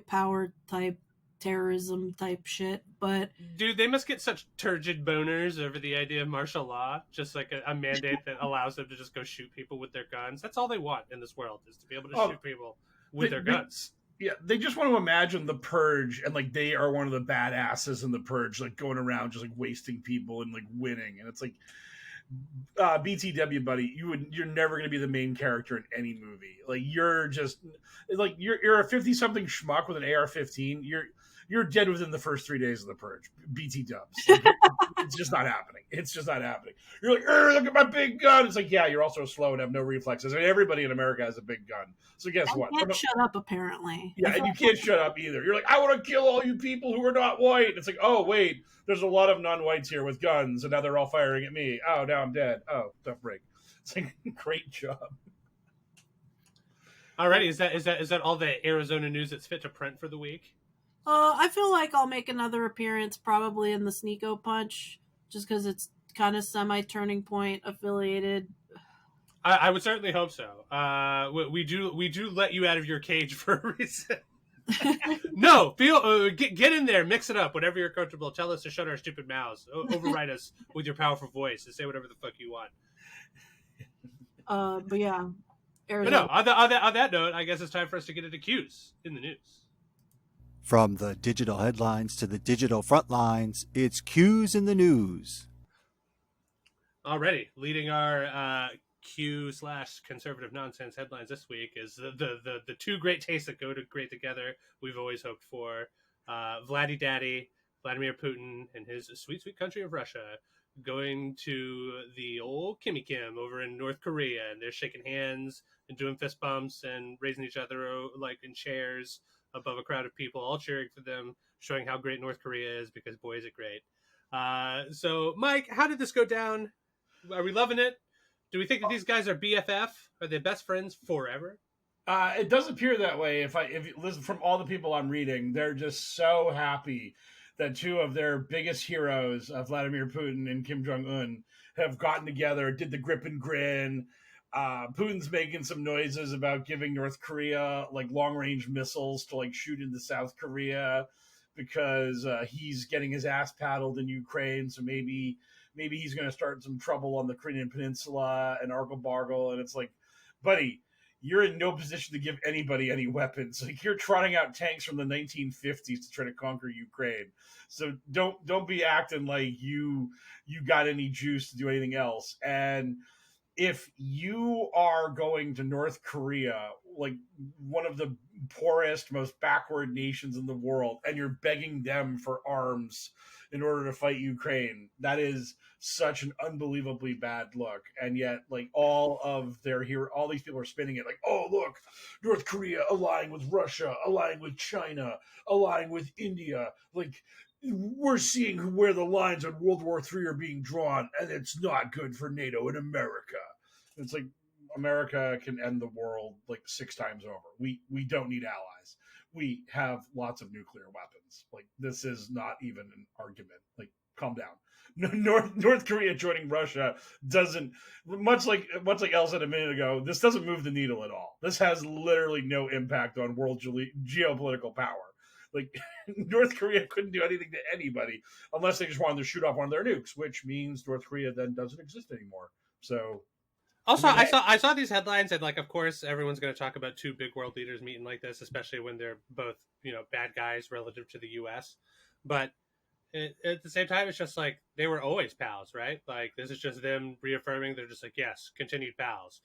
power type terrorism type shit, but
Dude, they must get such turgid boners over the idea of martial law, just like a mandate that allows them to just go shoot people with their guns. That's all they want in this world, is to be able to shoot people with their guns.
Yeah, they just want to imagine the Purge, and like they are one of the badasses in the Purge, like going around just like wasting people and like winning. And it's like, BTW, buddy, you're never going to be the main character in any movie. Like you're just like you're a 50-something schmuck with an AR-15. You're dead within the first 3 days of the Purge. BT dubs. Like, it's just not happening. It's just not happening. You're like, look at my big gun. It's like, yeah, you're also slow and have no reflexes. I mean, everybody in America has a big gun. So guess what?
Can't shut up, apparently.
Yeah, and you can't shut up either. You're like, I want to kill all you people who are not white. It's like, oh, wait, there's a lot of non-whites here with guns, and now they're all firing at me. Oh, now I'm dead. Oh, tough break. It's like, great job.
Alrighty, is that all the Arizona news that's fit to print for the week?
I feel like I'll make another appearance probably in the Sneeko Punch, just because it's kind of semi-turning point affiliated.
I would certainly hope so. We do let you out of your cage for a reason. No, get in there, mix it up, whatever you're comfortable. Tell us to shut our stupid mouths. Override us with your powerful voice and say whatever the fuck you want.
But yeah,
Arizona. But no, on that note, I guess it's time for us to get into Q's in the news.
From the digital headlines to the digital front lines, it's Q's in the news.
Alrighty, leading our Q/conservative nonsense headlines this week is the two great tastes that go great together. We've always hoped for Vladdy Daddy, Vladimir Putin, and his sweet country of Russia going to the old Kimmy Kim over in North Korea, and they're shaking hands and doing fist bumps and raising each other like in chairs above a crowd of people, all cheering for them, showing how great North Korea is, because boy is it great. So Mike, how did this go down? Are we loving it? Do we think that these guys are BFF? Are they best friends forever?
It does appear that way. If you listen from all the people I'm reading, they're just so happy that two of their biggest heroes, Vladimir Putin and Kim Jong-un, have gotten together, did the grip and grin. Putin's making some noises about giving North Korea like long-range missiles to like shoot into South Korea because he's getting his ass paddled in Ukraine. So maybe he's going to start some trouble on the Crimean Peninsula and Argle-Bargle. And it's like, buddy, you're in no position to give anybody any weapons. Like you're trotting out tanks from the 1950s to try to conquer Ukraine. So don't be acting like you got any juice to do anything else. And if you are going to North Korea, like one of the poorest, most backward nations in the world, and you're begging them for arms in order to fight Ukraine, that is such an unbelievably bad look. And yet, like all these people are spinning it like, oh, look, North Korea allying with Russia, allying with China, allying with India. Like, we're seeing where the lines on World War III are being drawn, and it's not good for NATO and America. It's like America can end the world like 6 times over. We don't need allies. We have lots of nuclear weapons. Like this is not even an argument. Like calm down. North Korea joining Russia doesn't, much like Elle said a minute ago, this doesn't move the needle at all. This has literally no impact on world geopolitical power. Like North Korea couldn't do anything to anybody unless they just wanted to shoot off one of their nukes, which means North Korea then doesn't exist anymore. So
also, I saw these headlines, and like, of course, everyone's going to talk about two big world leaders meeting like this, especially when they're both, bad guys relative to the U.S. But at the same time, it's just like they were always pals, right? Like this is just them reaffirming they're just like, yes, continued pals,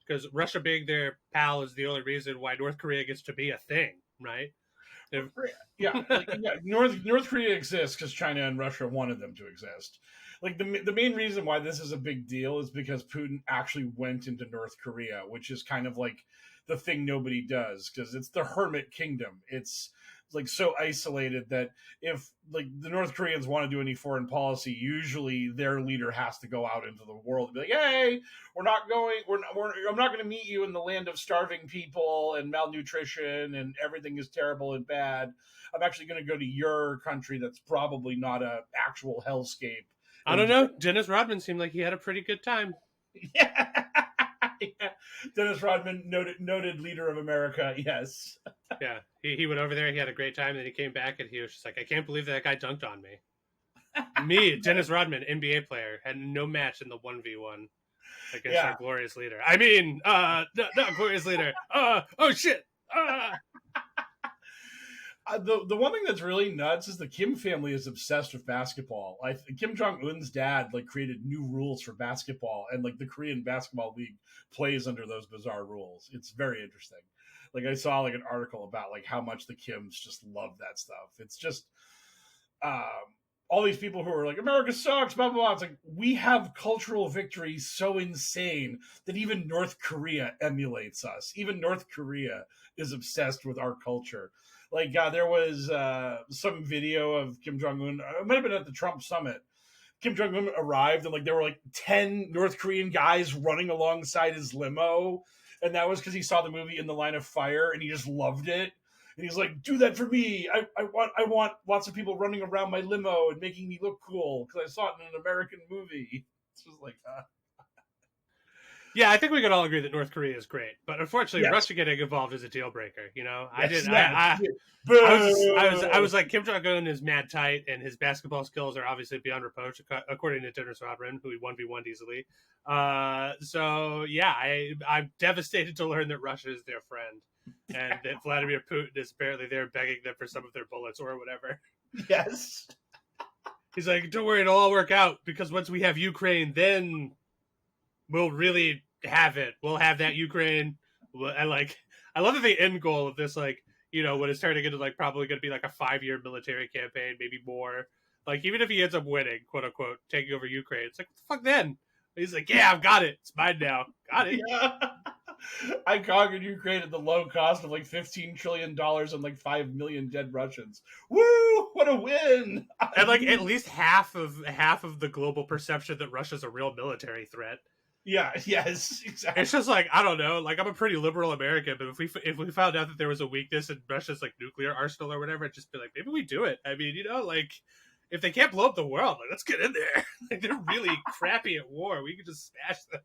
because Russia being their pal is the only reason why North Korea gets to be a thing, right?
Yeah, like, yeah. North Korea exists because China and Russia wanted them to exist. Like the main reason why this is a big deal is because Putin actually went into North Korea, which is kind of like the thing nobody does because it's the hermit kingdom. It's like so isolated that if like the North Koreans want to do any foreign policy, usually their leader has to go out into the world and be like, "Hey, I'm not going to meet you in the land of starving people and malnutrition and everything is terrible and bad. I'm actually going to go to your country that's probably not a actual hellscape."
I don't know. Dennis Rodman seemed like he had a pretty good time.
Yeah. Yeah. Dennis Rodman, noted leader of America. Yes.
Yeah, he went over there. He had a great time. And then he came back and he was just like, I can't believe that guy dunked on me. Me, Dennis Rodman, NBA player, had no match in the 1v1 against our glorious leader. I mean, not glorious leader. Oh shit.
The one thing that's really nuts is the Kim family is obsessed with basketball. Kim Jong-un's dad like created new rules for basketball, and like the Korean basketball league plays under those bizarre rules. It's very interesting. Like I saw like an article about like how much the Kims just love that stuff. It's just all these people who are like, America sucks, blah, blah, blah. It's like, we have cultural victories so insane that even North Korea emulates us. Even North Korea is obsessed with our culture. Like, there was some video of Kim Jong-un. It might have been at the Trump summit. Kim Jong-un arrived and like there were like 10 North Korean guys running alongside his limo. And that was because he saw the movie In the Line of Fire and he just loved it. And he's like, do that for me. I want lots of people running around my limo and making me look cool because I saw it in an American movie. It's just like,
Yeah, I think we could all agree that North Korea is great, but unfortunately,
yes.
Russia getting involved is a deal breaker. You know,
Yes,
I was like, Kim Jong Un is mad tight, and his basketball skills are obviously beyond reproach, according to Dennis Rodman, who he 1v1'd easily. So yeah, I'm devastated to learn that Russia is their friend, and that Vladimir Putin is apparently there begging them for some of their bullets or whatever.
Yes,
he's like, don't worry, it'll all work out because once we have Ukraine, then we'll really have it. We'll have that Ukraine. I love that the end goal of this, like, you know, when it's turning into like probably going to be like a 5-year military campaign, maybe more. Like, even if he ends up winning, quote unquote, taking over Ukraine, it's like, what the fuck then? He's like, yeah, I've got it. It's mine now. Got it.
Yeah. I conquered Ukraine at the low cost of like $15 trillion and like 5 million dead Russians. Woo! What a win!
And like at least half of the global perception that Russia's a real military threat.
Yeah, yes, exactly.
It's just like, I don't know, like I'm a pretty liberal American, but if we found out that there was a weakness in Russia's like nuclear arsenal or whatever, I'd just be like, maybe we do it. I mean, you know, like if they can't blow up the world, like let's get in there. Like, they're really crappy at war. We could just smash them.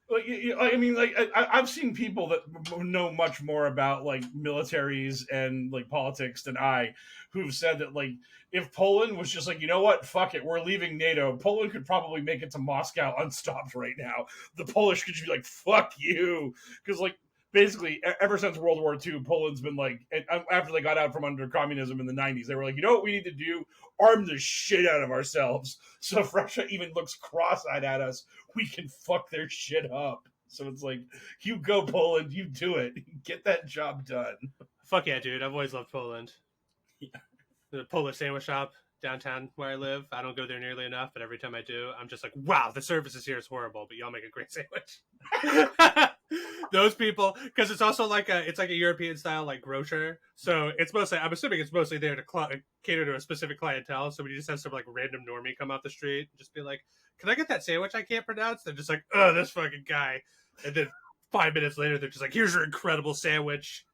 Like, I mean, like I've seen people that know much more about like militaries and like politics than I, who've said that like if Poland was just like, you know what, fuck it, we're leaving NATO, Poland could probably make it to Moscow unstopped right now. The Polish could just be like, fuck you, because like basically ever since World War II, Poland's been like, and after they got out from under communism in the 90s, they were like, you know what we need to do? Arm the shit out of ourselves. So if Russia even looks cross-eyed at us, we can fuck their shit up. So it's like, you go Poland, you do it. Get that job done.
Fuck yeah, dude. I've always loved Poland.
Yeah.
The Polish sandwich shop downtown where I live. I don't go there nearly enough, but every time I do, I'm just like, wow, the services here is horrible, but y'all make a great sandwich. Those people, because it's also like a European style like grocer, so it's mostly, I'm assuming it's mostly there to cater to a specific clientele. So when you just have some like random normie come out the street and just be like, can I get that sandwich I can't pronounce? They're just like, oh, this fucking guy. And then 5 minutes later, they're just like, here's your incredible sandwich.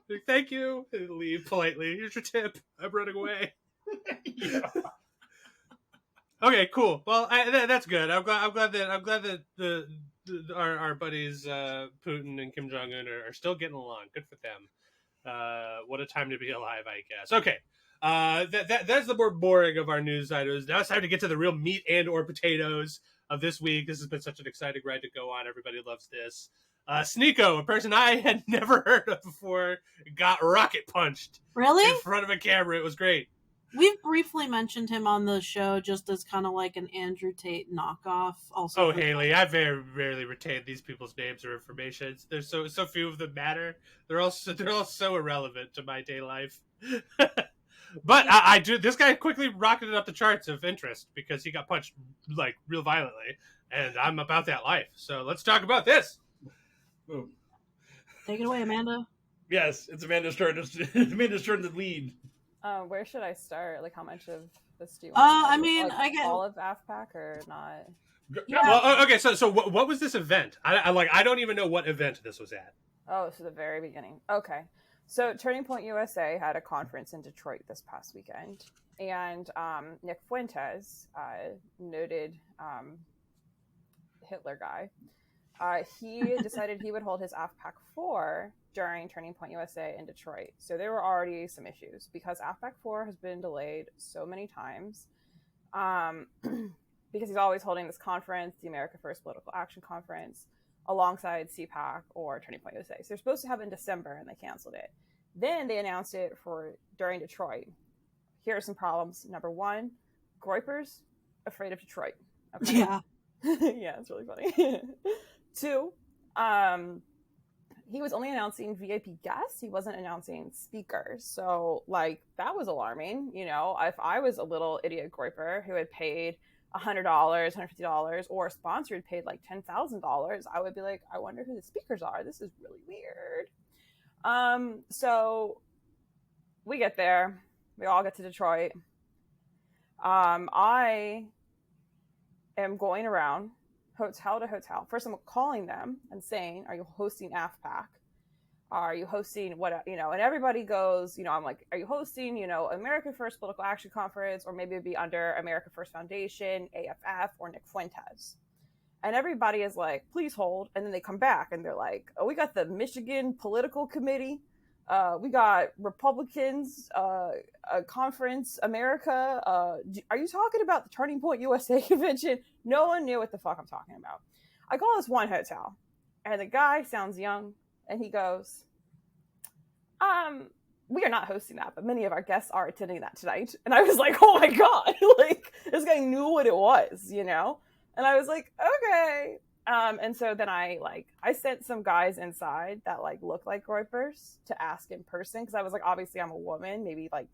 Like, thank you. And leave politely. Here's your tip. I'm running away.
Yeah.
Okay, cool. Well, that's good. I'm glad that our buddies Putin and Kim Jong Un are still getting along. Good for them. What a time to be alive, I guess. Okay, that's the more boring of our news items. Now it's time to get to the real meat and or potatoes of this week. This has been such an exciting ride to go on. Everybody loves this. Sneeko, a person I had never heard of before, got rocket punched.
Really?
In front of a camera. It was great.
We've briefly mentioned him on the show just as kind of like an Andrew Tate knockoff. Also,
Oh, Haley, I very rarely retain these people's names or information. There's so few of them matter. They're all so irrelevant to my day life. But I do. This guy quickly rocketed up the charts of interest because he got punched like real violently, and I'm about that life. So let's talk about this.
Boom.
Take it away, Amanda.
Yes, it's Amanda's turn. Amanda's turn to lead.
Where should I start? Like, how much of this do you want?
I mean,
like,
I get
all of AFPAC or not?
Yeah.
Well, okay. So what was this event? I don't even know what event this was at.
Oh, so the very beginning. Okay. So Turning Point USA had a conference in Detroit this past weekend. And Nick Fuentes, noted Hitler guy, he decided he would hold his AFPAC 4 during Turning Point USA in Detroit. So there were already some issues because AFPAC 4 has been delayed so many times because he's always holding this conference, the America First Political Action Conference, alongside CPAC or Turning Point USA. So they're supposed to have it in December and they canceled it. Then they announced it for during Detroit. Here are some problems. Number 1, Groyers afraid of Detroit. Okay.
Yeah.
Yeah, it's really funny. 2, he was only announcing VIP guests. He wasn't announcing speakers. So, like, that was alarming. You know, if I was a little idiot Groyper who had paid $100, $150, or a sponsor had paid like $10,000, I would be like, I wonder who the speakers are. This is really weird. So we get there. We all get to Detroit. I am going around hotel to hotel. First, I'm calling them and saying, are you hosting AFPAC? Are you hosting what, you know, and everybody goes, you know, I'm like, are you hosting, you know, America First Political Action Conference, or maybe it'd be under America First Foundation, AFF, or Nick Fuentes. And everybody is like, please hold. And then they come back and they're like, oh, we got the Michigan Political Committee. We got Republicans, a conference, America. Are you talking about the Turning Point USA convention? No one knew what the fuck I'm talking about. I call this one hotel, and the guy sounds young, and he goes, we are not hosting that, but many of our guests are attending that tonight. And I was like, oh my God, like, this guy knew what it was, you know? And I was like, okay. And so then I sent some guys inside that like look like Groypers to ask in person, because I was like, obviously I'm a woman, maybe like,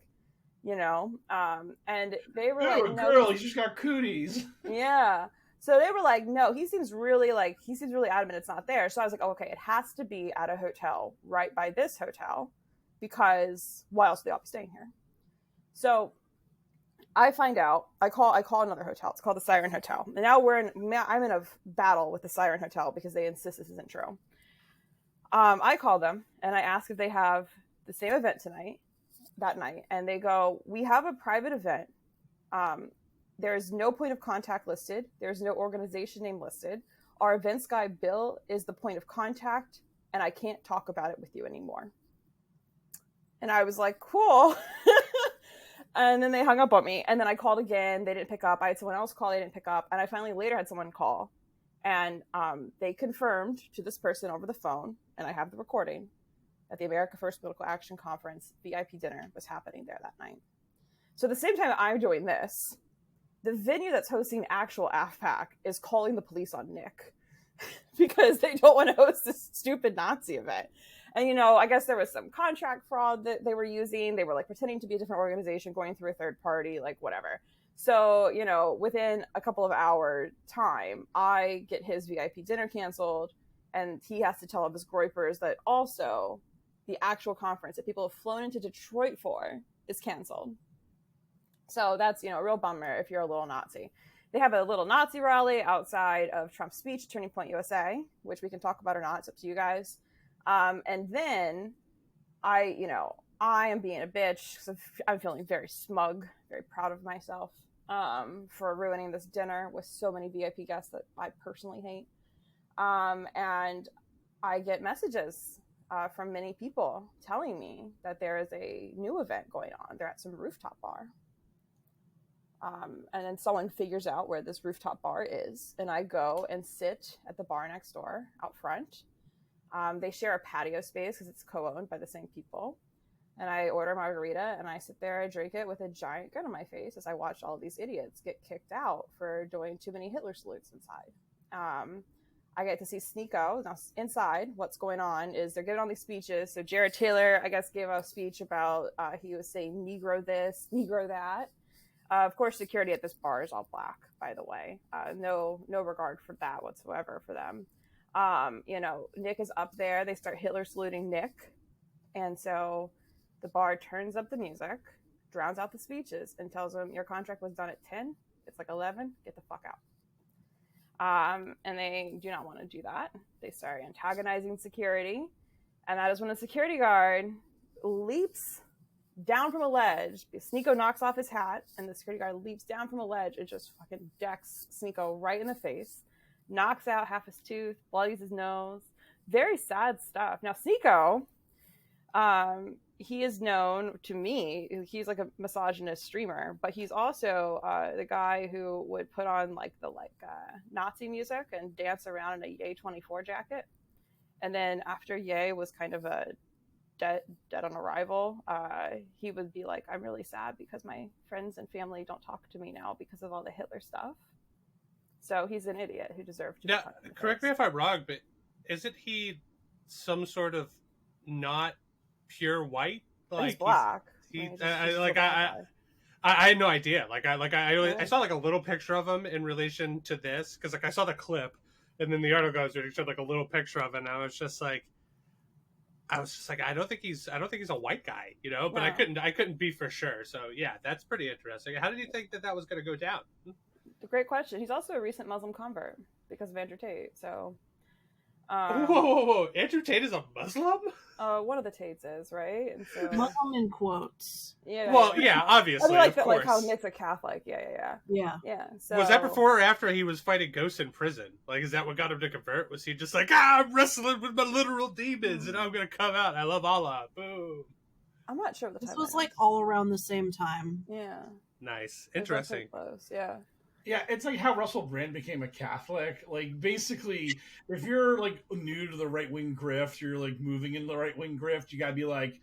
you know, and they were like,
no, girl, he's just got cooties.
Yeah. So they were like, no, he seems really adamant it's not there. So I was like, oh, okay, it has to be at a hotel right by this hotel, because why else would they all be staying here? So I find out, I call another hotel. It's called the Siren Hotel. And now I'm in a battle with the Siren Hotel because they insist this isn't true. I call them and I ask if they have the same event that night. And they go, we have a private event. There's no point of contact listed. There's no organization name listed. Our events guy, Bill, is the point of contact, and I can't talk about it with you anymore. And I was like, cool. And then they hung up on me. And then I called again. They didn't pick up. I had someone else call. They didn't pick up. And I finally later had someone call. And they confirmed to this person over the phone, and I have the recording, that the America First Political Action Conference VIP dinner was happening there that night. So at the same time I'm doing this, the venue that's hosting actual AFPAC is calling the police on Nick because they don't want to host this stupid Nazi event. And, you know, I guess there was some contract fraud that they were using. They were like pretending to be a different organization, going through a third party, like whatever. So, you know, within a couple of hour time, I get his VIP dinner canceled, and he has to tell his Groypers that also the actual conference that people have flown into Detroit for is canceled. So that's, you know, a real bummer if you're a little Nazi. They have a little Nazi rally outside of Trump's speech, Turning Point USA, which we can talk about or not. It's up to you guys. And then I am being a bitch because I'm feeling very smug, very proud of myself for ruining this dinner with so many VIP guests that I personally hate. And I get messages from many people telling me that there is a new event going on. They're at some rooftop bar. And then someone figures out where this rooftop bar is, and I go and sit at the bar next door out front. They share a patio space because it's co-owned by the same people. And I order a margarita, and I sit there, I drink it with a giant grin on my face as I watch all these idiots get kicked out for doing too many Hitler salutes inside. I get to see Sneeko. Now, inside, what's going on is they're giving all these speeches. So Jared Taylor, I guess, gave a speech about, he was saying Negro this, Negro that. Of course, security at this bar is all black, by the way. No regard for that whatsoever for them. Nick is up there. They start Hitler saluting Nick. And so the bar turns up the music, drowns out the speeches, and tells them, your contract was done at 10. It's like 11. Get the fuck out. And they do not want to do that. They start antagonizing security. And that is when a security guard leaps down from a ledge. Sneeko knocks off his hat, and the security guard leaps down from a ledge and just fucking decks Sneeko right in the face, knocks out half his tooth, bloodies his nose. Very sad stuff. Now, Sneeko, he is known to me, he's like a misogynist streamer, but he's also the guy who would put on like Nazi music and dance around in a Ye 24 jacket. And then after Ye was kind of a dead on arrival, he would be like, I'm really sad because my friends and family don't talk to me now because of all the Hitler stuff. So he's an idiot who deserved to be
correct me if I'm wrong, but isn't he some sort of not pure white?
Like, he's black.
I had no idea. I saw like a little picture of him in relation to this, because like I saw the clip, and then the article goes and it showed like a little picture of it, and I was just like, I don't think he's a white guy, but no. I couldn't be for sure. So yeah, that's pretty interesting. How did you think that was going to go down?
Great question. He's also a recent Muslim convert because of Andrew Tate. So,
whoa! Andrew Tate is a Muslim?
One of the Tates is, right? And so
Muslim in quotes.
Yeah.
Well, yeah, obviously.
I mean,
of course.
Like how Nick's a Catholic. Yeah. So
was that before or after he was fighting ghosts in prison? Like, is that what got him to convert? Was he just like, I'm wrestling with my literal demons and I'm gonna come out? I love Allah. Boom.
I'm not sure of the time.
This was like all around the same time.
Yeah.
Nice. Interesting.
Close. Yeah.
Yeah, it's like how Russell Brand became a Catholic. Like, basically, if you're, like, new to the right-wing grift, you're, like, moving into the right-wing grift, you gotta be like,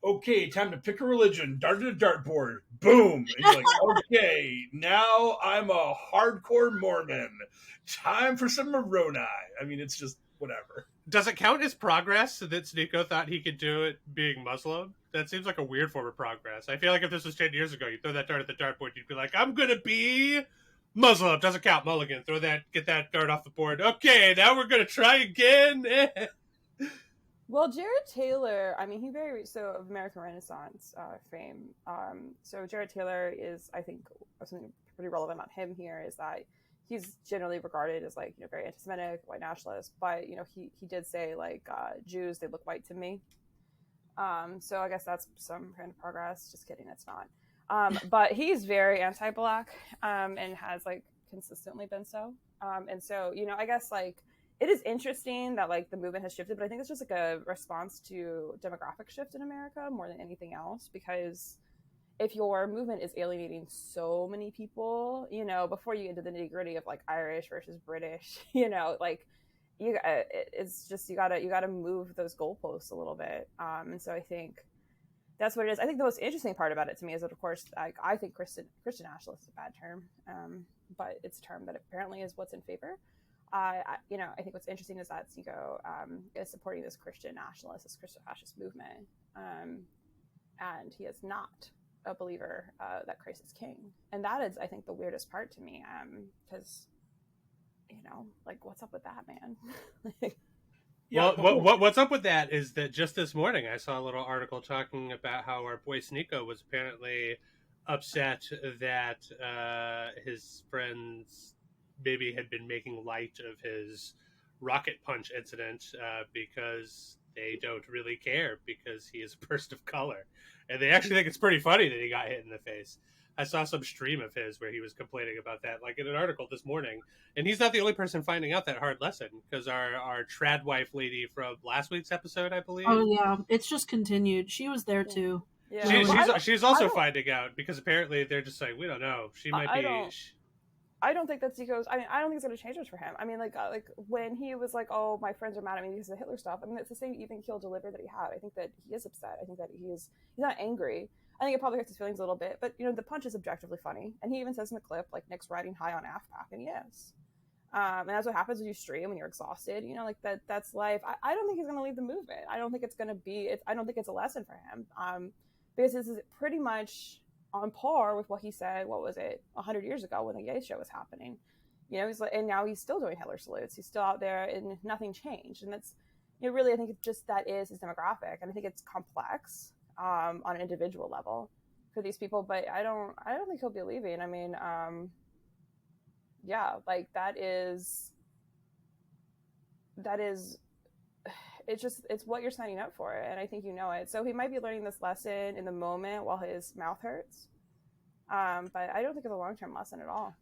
okay, time to pick a religion, dart to the dartboard, boom! And you're like, okay, now I'm a hardcore Mormon. Time for some Moroni. I mean, it's just whatever.
Does it count as progress that Sneeko thought he could do it being Muslim? That seems like a weird form of progress. I feel like if this was 10 years ago, you'd throw that dart at the dartboard, you'd be like, I'm gonna be Muslim. Doesn't count. Mulligan. Get that dart off the board. Okay, now we're gonna try again.
Well, Jared Taylor, I mean, of American Renaissance fame. So Jared Taylor is, I think, something pretty relevant about him here is that he's generally regarded as like, very anti-Semitic, white nationalist, but he did say like Jews, they look white to me. So I guess that's some kind of progress. Just kidding, it's not. But he's very anti-black and has like consistently been so. And so, I guess like it is interesting that like the movement has shifted, but I think it's just like a response to demographic shift in America more than anything else, because if your movement is alienating so many people, before you get into the nitty gritty of like Irish versus British, like it's just, you gotta move those goalposts a little bit. And so I think that's what it is. I think the most interesting part about it to me is that, of course, I think Christian nationalist is a bad term, but it's a term that apparently is what's in favor. I think what's interesting is that Sneeko is supporting this Christian nationalist, this Christian fascist movement, and he is not a believer that Christ is king. And that is, I think, the weirdest part to me, because, like, what's up with that, man?
Yeah, well, what's up with that is that just this morning I saw a little article talking about how our boy Sneeko was apparently upset that his friends maybe had been making light of his rocket punch incident because they don't really care because he is a person of color. And they actually think it's pretty funny that he got hit in the face. I saw some stream of his where he was complaining about that, like in an article this morning. And he's not the only person finding out that hard lesson, because our trad wife lady from last week's episode, I believe.
Oh, yeah. It's just continued. She was there, too.
Yeah.
She's also finding out, because apparently they're just like, we don't know. She might be...
I don't think that Zico's. I mean, I don't think it's going to change much for him. I mean, like when he was like, "Oh, my friends are mad at me because of the Hitler stuff." I mean, it's the same even keel delivery that he had. I think that he is upset. I think that he's not angry. I think it probably hurts his feelings a little bit, but the punch is objectively funny, and he even says in the clip like Nick's riding high on AFPAC, and he is. And that's what happens when you stream when you're exhausted. Like that's life. I don't think he's going to leave the movement. I don't think it's going to be. I don't think it's a lesson for him. Because this is pretty much on par with what he said. What was it? 100 years ago when the Yay show was happening. He's like, and now he's still doing Hitler salutes. He's still out there, and nothing changed. And that's, really, I think it's just that is his demographic, and I think it's complex on an individual level for these people. But I don't think he'll be leaving. I mean, yeah, like that is. It's what you're signing up for, and I think it. So he might be learning this lesson in the moment while his mouth hurts. But I don't think it's a long-term lesson at all.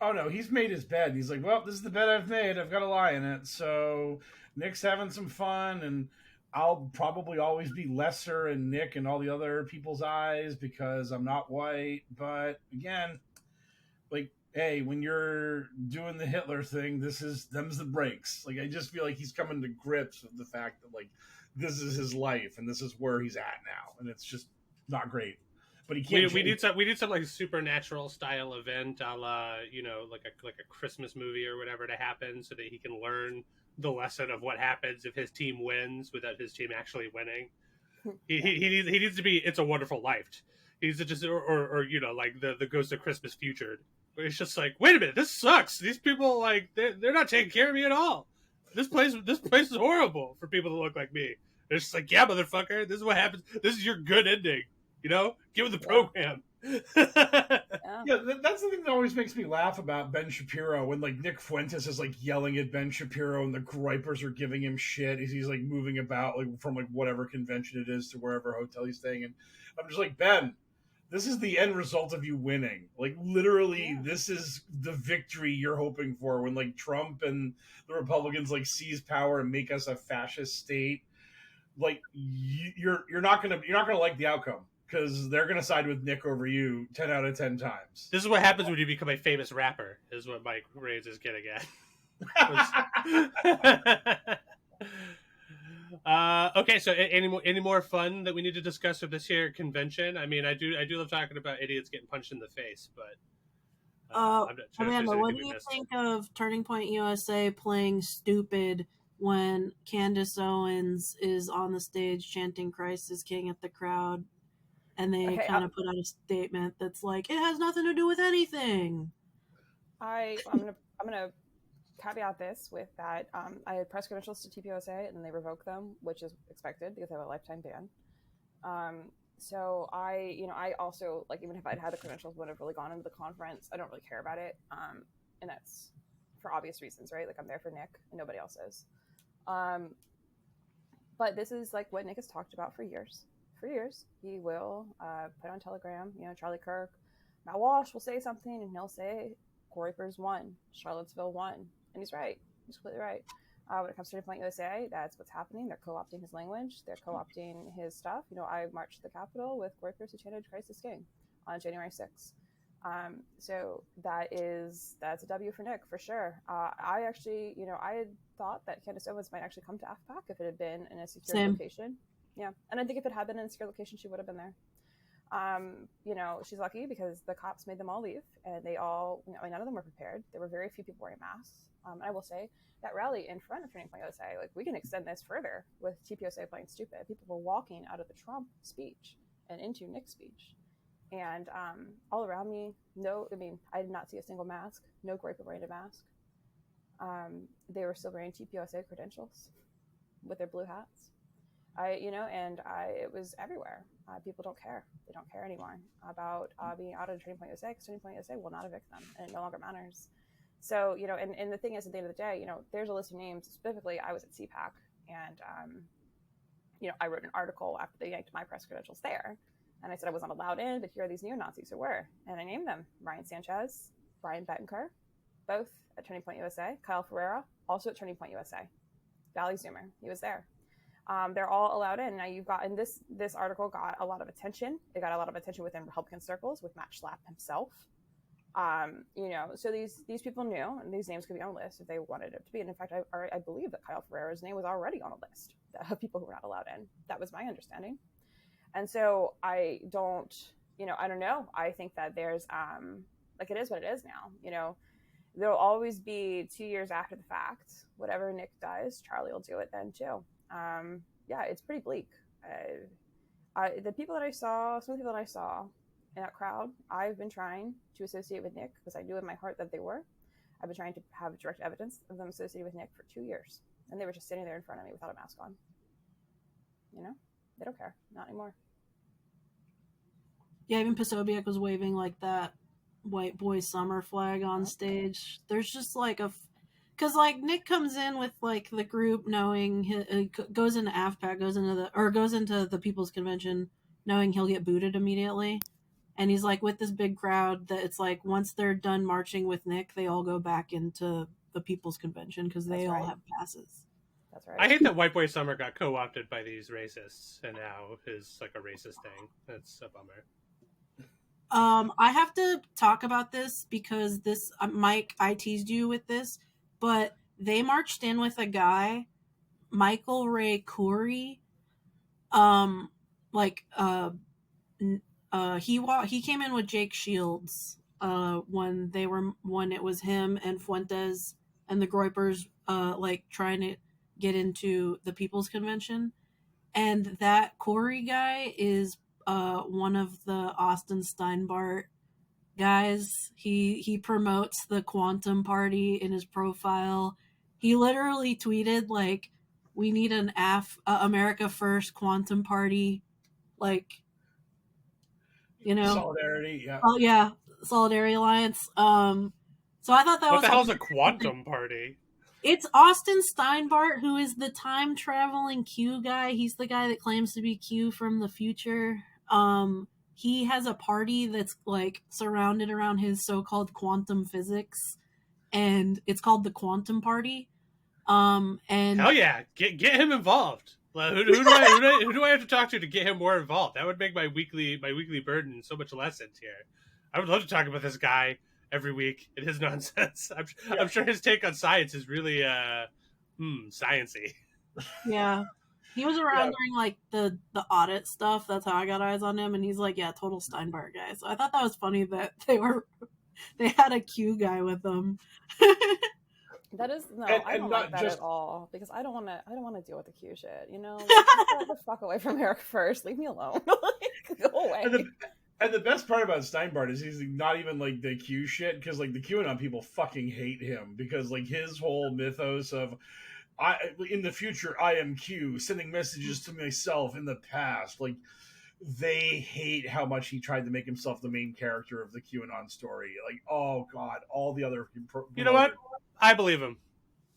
Oh no, he's made his bed. He's like, well, this is the bed I've made. I've got to lie in it. So Nick's having some fun, and I'll probably always be lesser in Nick and all the other people's eyes because I'm not white. But again, like, hey, when you're doing the Hitler thing, them's the breaks. Like, I just feel like he's coming to grips with the fact that, like, this is his life and this is where he's at now, and it's just not great. But he can't.
We need some like supernatural style event, a la like a Christmas movie or whatever to happen, so that he can learn the lesson of what happens if his team wins without his team actually winning. He needs to be It's a Wonderful Life. He needs to just or like the Ghost of Christmas Future. It's just like, wait a minute, this sucks. These people, like, they're not taking care of me at all. This place is horrible for people that look like me. It's just like, yeah, motherfucker, this is what happens. This is your good ending. Give it the program.
Yeah, that's the thing that always makes me laugh about Ben Shapiro when, like, Nick Fuentes is, like, yelling at Ben Shapiro and the gripers are giving him shit. He's like, moving about, like, from, like, whatever convention it is to wherever hotel he's staying in. I'm just like, Ben, this is the end result of you winning. Like, literally, This is the victory you're hoping for when, like, Trump and the Republicans, like, seize power and make us a fascist state. Like, you're not gonna like the outcome because they're gonna side with Nick over you 10 out of 10 times.
This is what happens when you become a famous rapper. Is what Mike Reyes is getting at. Okay, so any more fun that we need to discuss for this here convention? I mean, I do love talking about idiots getting punched in the face, but I'm not sure
Amanda, what do you think of Turning Point USA playing stupid when Candace Owens is on the stage chanting "Christ is King" at the crowd, and they kind of put out a statement that's like, it has nothing to do with anything.
I'm gonna caveat this with that I had press credentials to TPUSA and then they revoked them, which is expected because they have a lifetime ban. So I also, like, even if I'd had the credentials, would have really gone into the conference. I don't really care about it, and that's for obvious reasons, right? Like, I'm there for Nick and nobody else is. But this is like what Nick has talked about for years. For years, he will put on Telegram, Charlie Kirk, Matt Walsh will say something and he'll say Groyers won, Charlottesville won. And he's right. He's completely right. When it comes to Turning Point USA, that's what's happening. They're co-opting his language. They're co-opting his stuff. I marched to the Capitol with Groyers who chanted Christ is King on January 6th. So that's a W for Nick, for sure. I actually, I had thought that Candace Owens might actually come to AFPAC if it had been in a secure location. Yeah. And I think if it had been in a secure location, she would have been there. She's lucky because the cops made them all leave and they all, none of them were prepared. There were very few people wearing masks. And I will say that rally in front of Turning Point USA, like, we can extend this further with TPUSA playing stupid. People were walking out of the Trump speech and into Nick's speech. And all around me, I did not see a single mask, no Groyper wearing a mask. They were still wearing TPUSA credentials with their blue hats. It was everywhere. People don't care. They don't care anymore about being out of Turning Point USA because Turning Point USA will not evict them, and it no longer matters. So, and the thing is, at the end of the day, there's a list of names. Specifically, I was at CPAC, and, I wrote an article after they yanked my press credentials there. And I said I wasn't allowed in, but here are these neo-Nazis who were. And I named them. Ryan Sanchez, Brian Betancourt, both at Turning Point USA. Kyle Ferreira, also at Turning Point USA. Valley Zoomer, he was there. They're all allowed in. Now and this article got a lot of attention. It got a lot of attention within Republican circles with Matt Schlapp himself. So these people knew, and these names could be on a list if they wanted it to be. And in fact, I believe that Kyle Ferrera's name was already on a list of people who were not allowed in. That was my understanding. And so I don't know. I think that there's, it is what it is now. There'll always be 2 years after the fact. Whatever Nick does, Charlie will do it then too. It's pretty bleak. Some of the people that I saw in that crowd, I've been trying to associate with Nick because I knew in my heart that they were. I've been trying to have direct evidence of them associated with Nick for 2 years. And they were just sitting there in front of me without a mask on. They don't care. Not anymore.
Yeah, even Posobiec was waving like that white boy summer flag on stage. There's just like because like Nick comes in with like the group knowing he goes into AFPAC, goes into the People's Convention knowing he'll get booted immediately. And he's like with this big crowd that it's like once they're done marching with Nick, they all go back into the People's Convention because they all have passes.
That's right.
I hate that White Boy Summer got co-opted by these racists and now is like a racist thing. That's a bummer.
I have to talk about this because this, Mike, I teased you with this, but they marched in with a guy, Michael Ray Corey. He came in with Jake Shields, when it was him and Fuentes and the Groypers, trying to get into the People's Convention. And that Corey guy is one of the Austin Steinbart guys. He promotes the Quantum Party in his profile. He literally tweeted like, "We need an America First Quantum Party,"
Solidarity. Yeah.
Oh yeah, Solidarity Alliance. So I thought that
what
was
the hell's a Quantum Party?
It's Austin Steinbart, who is the time traveling Q guy. He's the guy that claims to be Q from the future. He has a party that's like surrounded around his so-called quantum physics, and it's called the Quantum Party. And
hell yeah, get him involved. Who do I have to talk to get him more involved? That would make my weekly burden so much less here. I would love to talk about this guy every week and his nonsense. I'm sure his take on science is really sciencey.
Yeah. He was around during like the audit stuff. That's how I got eyes on him. And he's like, yeah, total Steinbart guy. So I thought that was funny that they had a Q guy with them.
That is I don't like that at all because I don't want to deal with the Q shit. Get the fuck away from America First. Leave me alone. Go away.
And the best part about Steinbart is he's not even like the Q shit because like the QAnon people fucking hate him because like his whole mythos of in the future I am Q sending messages to myself in the past, like they hate how much he tried to make himself the main character of the QAnon story. Like, oh god, all the other
you know what? I believe him.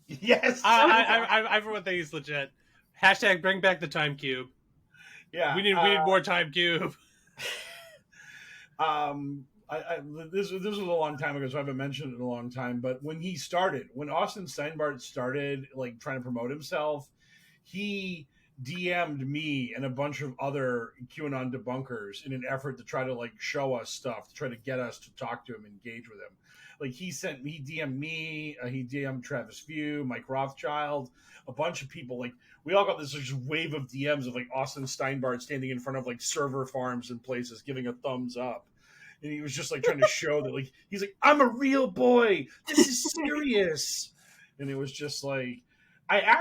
Yes,
I for one thing he's legit. Hashtag bring back the time cube.
Yeah,
we need more time cube.
This was a long time ago, so I haven't mentioned it in a long time. But when Austin Steinbart started like trying to promote himself, he DM'd me and a bunch of other QAnon debunkers in an effort to try to like show us stuff, to try to get us to talk to him, engage with him. Like he DM'd me, he DM'd Travis View, Mike Rothschild, a bunch of people. Like we all got this just wave of DMs of like Austin Steinbart standing in front of like server farms and places, giving a thumbs up. And he was just like trying to show that like he's like, I'm a real boy. This is serious. And it was just like Lord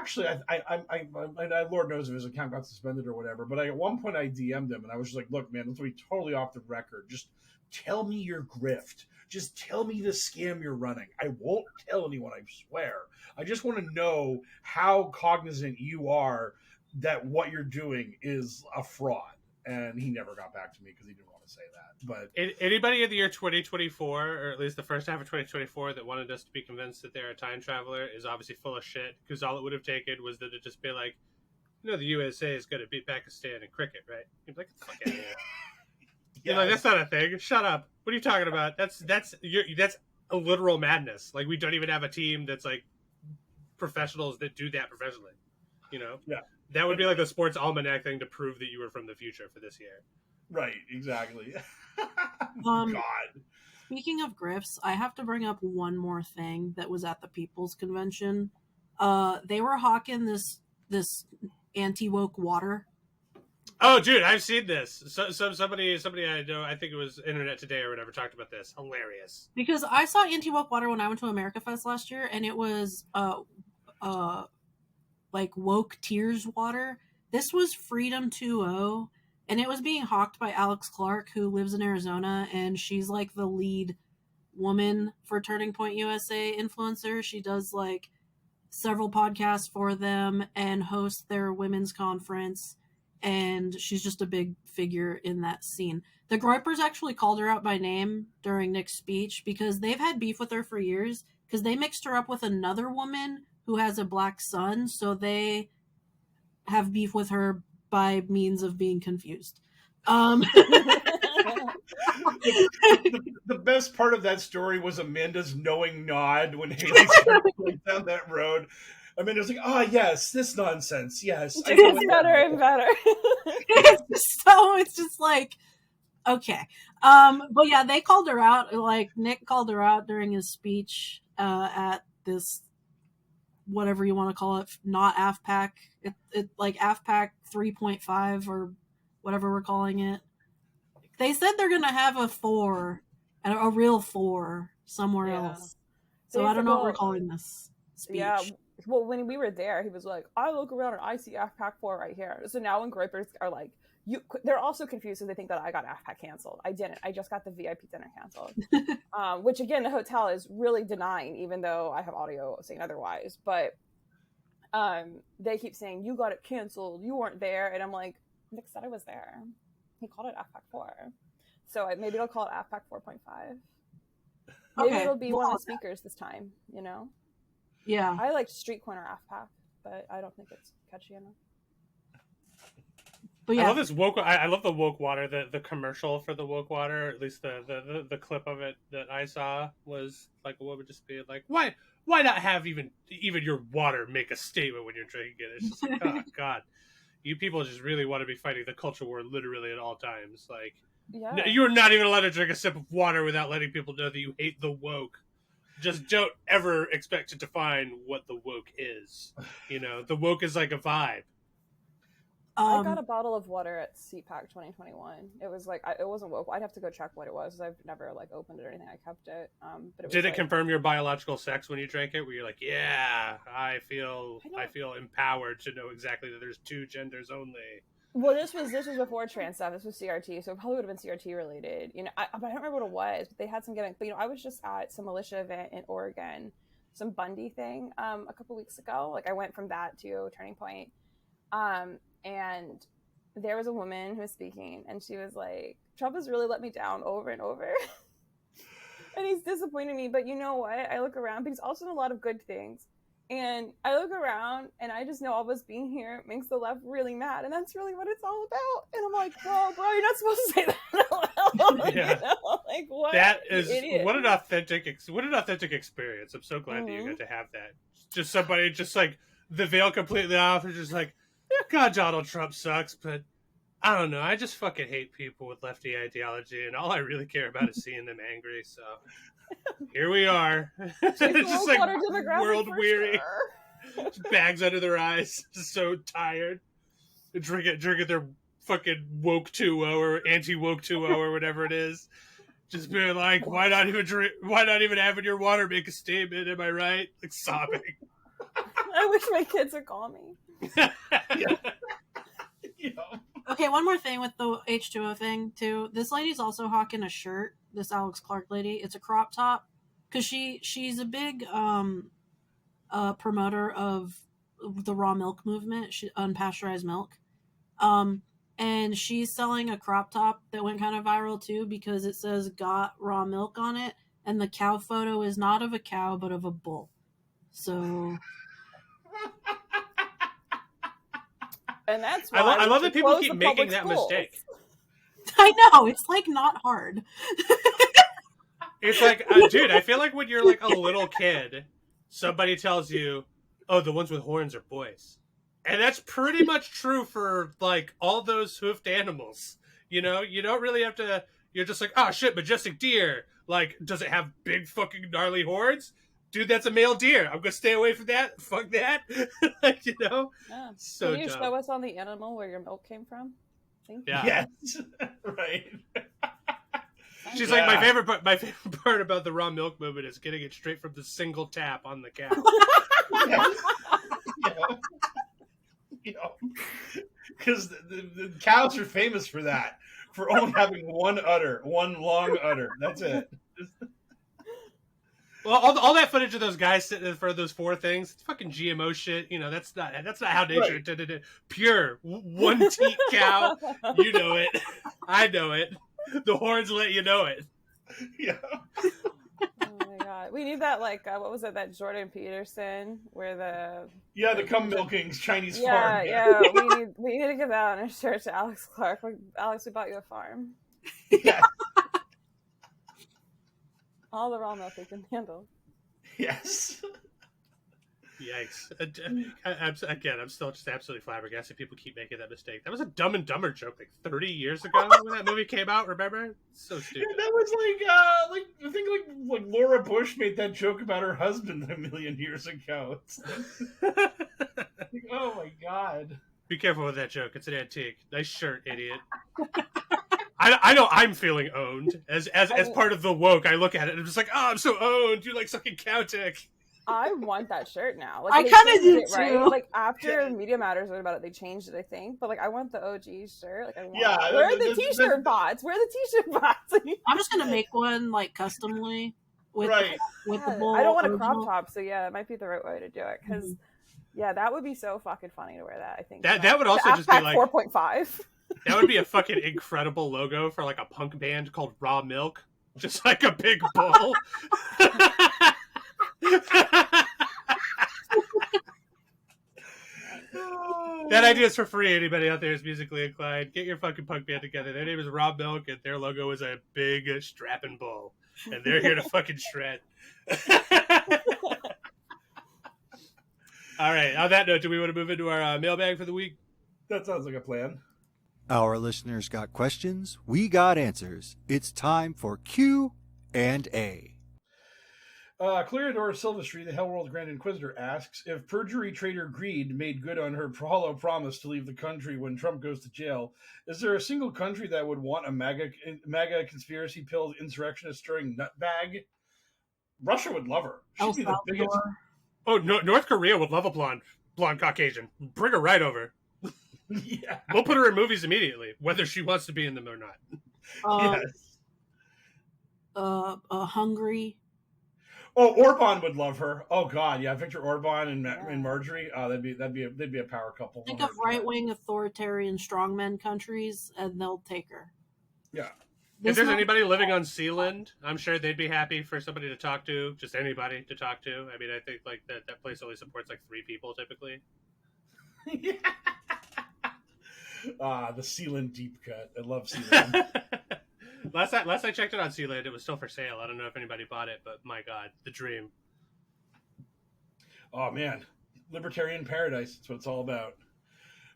knows if his account got suspended or whatever. But at one point I DM'd him and I was just like, look, man, let's be totally off the record. Just tell me your grift. Just tell me the scam you're running. I won't tell anyone, I swear. I just want to know how cognizant you are that what you're doing is a fraud. And he never got back to me because he didn't want to say that. But
anybody in the year 2024, or at least the first half of 2024, that wanted us to be convinced that they're a time traveler is obviously full of shit. Because all it would have taken was that it just be like, the USA is going to beat Pakistan in cricket, right? You'd be like, get the fuck out of here. You're like, that's not a thing. Shut up. What are you talking about? That's a literal madness. Like we don't even have a team that's like professionals that do that professionally.
Yeah.
That would be like the sports almanac thing to prove that you were from the future for this year.
Right, exactly.
God. speaking of grifts, I have to bring up one more thing that was at the People's Convention. They were hawking this anti-woke water.
Oh, dude, I've seen this. Somebody I know, I think it was Internet Today or whatever, talked about this. Hilarious.
Because I saw anti-woke water when I went to America Fest last year, and it was like woke tears water. This was Freedom 2.0, and it was being hawked by Alex Clark, who lives in Arizona, and she's like the lead woman for Turning Point USA influencer. She does like several podcasts for them and hosts their women's conference, and she's just a big figure in that scene. The Groypers actually called her out by name during Nick's speech because they've had beef with her for years because they mixed her up with another woman who has a black son, so they have beef with her by means of being confused.
The best part of that story was Amanda's knowing nod when Haley started going down that road. Amanda's like, "Ah, yes, this nonsense. Yes,
It gets better and better.
So it's just like, okay. But yeah, they called her out. Like Nick called her out during his speech at this, whatever you want to call it, not AFPAC. It like AFPAC 3.5 or whatever we're calling it. They said they're gonna have a real 4 somewhere else. So I don't know what we're calling this speech.
Yeah. Well, when we were there, he was like, I look around and I see AFPAC 4 right here. So now when Groypers are like, they're also confused because they think that I got AFPAC canceled. I didn't. I just got the VIP dinner canceled. Which, again, the hotel is really denying, even though I have audio saying otherwise. But they keep saying, you got it canceled. You weren't there. And I'm like, Nick said I was there. He called it AFPAC 4. So maybe I'll call it AFPAC 4.5. Maybe it'll be one of the speakers this time, you know?
Yeah.
I like Street Corner AFPAC, but I don't think it's catchy enough.
But yeah.
I love this woke. I love the woke water. The commercial for the woke water, at least the clip of it that I saw was like, what would just be like, why not have even your water make a statement when you're drinking it? It's just like, oh God, you people just really want to be fighting the culture war literally at all times. Like, you're not even allowed to drink a sip of water without letting people know that you hate the woke. Just don't ever expect to define what the woke is. You know, the woke is like a vibe.
I got a bottle of water at CPAC 2021. It was like, it wasn't woke. I'd have to go check what it was. I've never like opened it or anything. I kept it. But
Did it confirm your biological sex when you drank it? Where you're like, yeah, I feel empowered to know exactly that there's 2 genders only.
Well, this was before trans stuff. This was CRT, so it probably would have been CRT related. You know, but I don't remember what it was. But they had some gimmick. But you know, I was just at some militia event in Oregon, some Bundy thing, a couple weeks ago. Like I went from that to Turning Point, and there was a woman who was speaking, and she was like, "Trump has really let me down over and over, and he's disappointed me. But you know what? I look around, but he's also done a lot of good things." And I look around and I just know all of us being here makes the left really mad. And that's really what it's all about. And I'm like, whoa, bro, you're not supposed to say that. Like,
yeah.
You know? Like, what?
That is, what an authentic experience. I'm so glad that you got to have that. Just somebody just like the veil completely off and just like, God, Donald Trump sucks, but I don't know. I just fucking hate people with lefty ideology. And all I really care about is seeing them angry. So here we are. Just like world weary. Sure. Bags under their eyes. Just so tired. Drinking their fucking woke 2.0 or anti-woke 2.0 or whatever it is. Just being like, why not even having your water make a statement? Am I right? Like sobbing.
I wish my kids would call me.
Yeah.
Okay, one more thing with the H2O thing too. This lady's also hawking a shirt. This Alex Clark lady. It's a crop top because she's a big promoter of the raw milk movement, unpasteurized milk. And she's selling a crop top that went kind of viral too because it says "got raw milk" on it, and the cow photo is not of a cow but of a bull. So.
And that's why
I love that people keep making that mistake.
I know, it's like not hard.
It's like, dude, I feel like when you're like a little kid, somebody tells you, oh, the ones with horns are boys. And that's pretty much true for like all those hoofed animals. You know, you don't really have to You're just like, oh shit, majestic deer. Like, does it have big fucking gnarly horns? Dude, that's a male deer. I'm gonna stay away from that. Fuck that. Like, you know?
Yeah.
So
Can you
dumb.
show us on the animal where your milk came from? Thank you.
Yeah.
Yes. Right.
She's
Yeah.
like, my favorite part about the raw milk movement is getting it straight from the single tap on the cow.
Because the cows are famous for that, for only having one long udder. That's it.
Well, all that footage of those guys sitting in front of those 4 things, it's fucking GMO shit. You know, that's not how nature intended it. Pure, one teat cow. You know it. I know it. The horns let you know it.
Yeah.
Oh my god, we need that. Like, what was it? That Jordan Peterson, where
the cum milking Chinese
yeah,
farm.
yeah. We need to give that on a shirt to Alex Clark. Like, Alex, we bought you a farm.
Yeah.
All the raw milk we can handle.
Yes.
Yikes. I'm still just absolutely flabbergasted. People keep making that mistake. That was a Dumb and Dumber joke like 30 years ago when that movie came out, remember? So stupid.
Yeah, that was like I think like Laura Bush made that joke about her husband a million years ago. It's like, oh my god.
Be careful with that joke. It's an antique. Nice shirt, idiot. I know I'm feeling owned. As part of the woke, I look at it and I'm just like, oh, I'm so owned. You like sucking cow dick.
I want that shirt now. Like,
I kind of do too.
right? Like, after Media Matters wrote about it, they changed it, I think. But like, I want the OG shirt. Like, I want.
Yeah,
Where are the t-shirt bots? Where are the t-shirt bots?
I'm just gonna make one like customly with with the bull.
I don't want a crop
original.
top, so yeah, it might be the right way to do it. Because yeah, that would be so fucking funny to wear that. I think
that would also just be
AFPAC
like
4.5.
That would be a fucking incredible logo for like a punk band called Raw Milk. Just like a big bull. That idea is for free. Anybody out there is musically inclined, get your fucking punk band together. Their name is Raw Milk, and their logo is a big strapping bull, and they're here to fucking shred. All right. On that note, do we want to move into our mailbag for the week?
That sounds like a plan.
Our listeners got questions, we got answers. It's time for Q&A.
Clearador Silvestri, the Hellworld Grand Inquisitor, asks, if perjury trader Greed made good on her hollow promise to leave the country when Trump goes to jail, is there a single country that would want a MAGA conspiracy pilled insurrectionist stirring nutbag? Russia would love her. She'd be the biggest.
Oh, no, North Korea would love a blonde Caucasian. Bring her right over.
Yeah.
We'll put her in movies immediately, whether she wants to be in them or not.
Yes.
Hungary.
Oh, Orban would love her. Oh God, yeah, Victor Orban and Marjorie. Oh, they'd be a power couple.
Think of right-wing authoritarian strongmen countries, and they'll take her.
Yeah.
If there's anybody living on Sealand, I'm sure they'd be happy for somebody to talk to, just anybody to talk to. I mean, I think like that place only supports like 3 people typically.
Yeah. The Sealand deep cut. I love Sealand.
Last I checked it on Sealand, it was still for sale. I don't know if anybody bought it, but my God, the dream.
Oh man, libertarian paradise. That's what it's all about.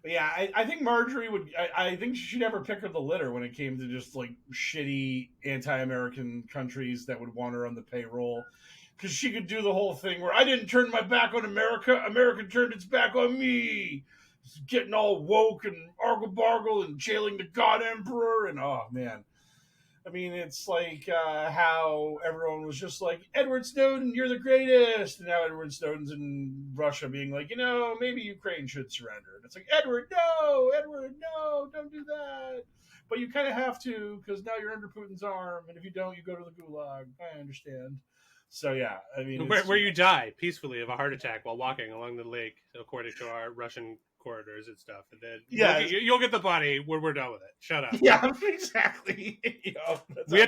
But yeah, I think Marjorie would. I think she'd never pick her the litter when it came to just like shitty anti-American countries that would want her on the payroll, because she could do the whole thing where I didn't turn my back on America. America turned its back on me. Getting all woke and argle-bargle and jailing the God Emperor, and oh man. I mean, it's like how everyone was just like, Edward Snowden, you're the greatest. And now Edward Snowden's in Russia being like, maybe Ukraine should surrender. And it's like, Edward, no, don't do that. But you kind of have to, because now you're under Putin's arm. And if you don't, you go to the gulag. I understand. So, yeah, I mean.
Where you die peacefully of a heart attack while walking along the lake, according to our Russian corridors and stuff, and then you'll get the body when we're done with it. Shut up.
Yeah, exactly.
We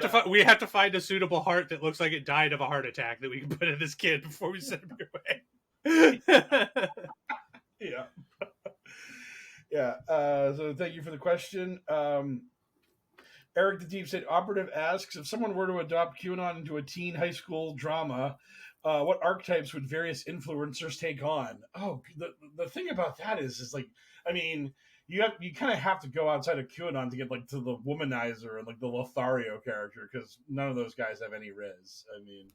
have to find a suitable heart that looks like it died of a heart attack that we can put in this kid before we send him your way.
Yeah. Yeah. So thank you for the question. Eric the Deep said, Operative asks, if someone were to adopt QAnon into a teen high school drama, what archetypes would various influencers take on? Oh, the thing about that is like, I mean, you kind of have to go outside of QAnon to get like to the womanizer and like the Lothario character, because none of those guys have any riz. I mean,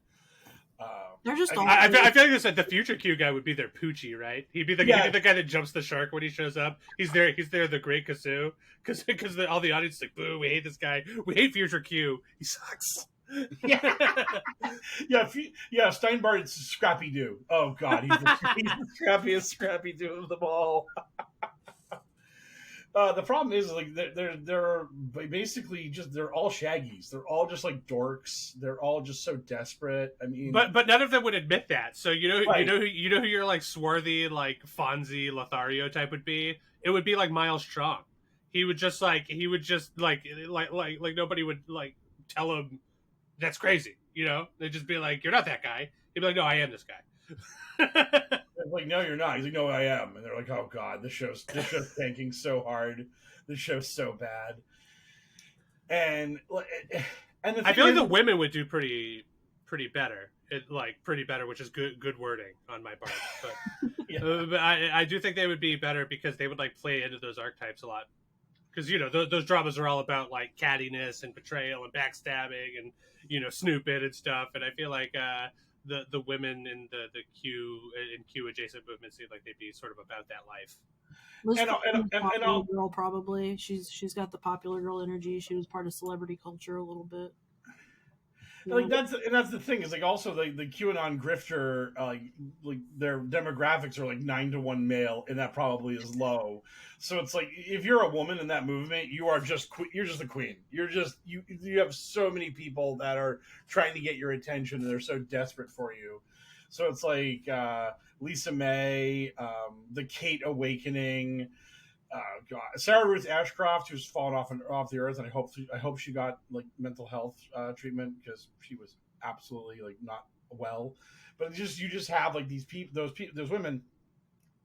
they're just.
I feel like the future Q guy would be their Poochie, right? He'd be the guy that jumps the shark when he shows up. He's there, the great Kasu, because all the audience is like, boo, we hate this guy. We hate future Q. He sucks.
yeah, Steinbart's Scrappy Doo. Oh God, he's the scrappiest Scrappy Doo of them all. The problem is like they're basically just they're all shaggies. They're all just like dorks. They're all just so desperate. I mean,
but none of them would admit that. So
right.
you know who your like swarthy like Fonzie Lothario type would be. It would be like Miles Strong. He would just like nobody would like tell him that's crazy. You know, they'd just be like, you're not that guy. He'd be like, no, I am this guy.
Like, no, you're not. He's like, no, I am. And they're like, oh God, this show's tanking so hard. This show's so bad. And
I feel like the women would do pretty better. Pretty better, which is good wording on my part. But, but I do think they would be better because they would like play into those archetypes a lot. Because those dramas are all about like cattiness and betrayal and backstabbing and snooping and stuff. And I feel like the women in the Q adjacent movements seem like they'd be sort of about that life.
And girl, probably she's got the popular girl energy. She was part of celebrity culture a little bit.
Like that's the thing is like also the QAnon grifter like their demographics are like 9-to-1 male, and that probably is low. So it's like if you're a woman in that movement, you're just a queen. You have so many people that are trying to get your attention, and they're so desperate for you. So it's like Lisa May, the Kate Awakening. God. Sarah Ruth Ashcroft, who's fallen off the earth, and I hope she got like mental health treatment, because she was absolutely like not well. But you just have like those women,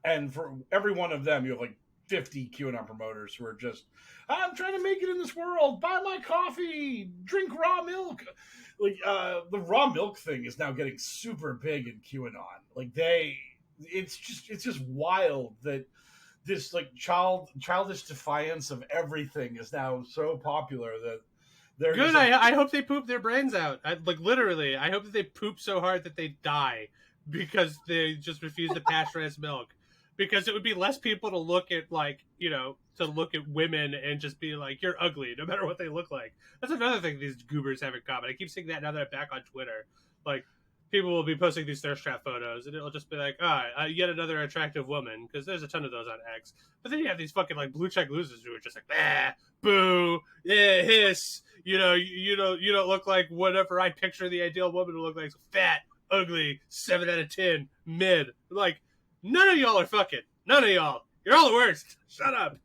and for every one of them, you have like 50 QAnon promoters who are just, I'm trying to make it in this world. Buy my coffee, drink raw milk. Like the raw milk thing is now getting super big in QAnon. Like it's just wild that this like childish defiance of everything is now so popular that they're
good.
Like,
I hope they poop their brains out. Literally, I hope that they poop so hard that they die because they just refuse to pasteurize milk. Because it would be less people to look at women and just be like, you're ugly, no matter what they look like. That's another thing these goobers have in common. I keep seeing that now that I'm back on Twitter. Like, people will be posting these thirst trap photos, and it'll just be like, yet another attractive woman, because there's a ton of those on X. But then you have these fucking like blue check losers who are just like, boo, yeah, hiss. You don't look like whatever I picture the ideal woman to look like. So fat, ugly, 7 out of 10, mid. Like, none of y'all are fucking. None of y'all. You're all the worst. Shut up.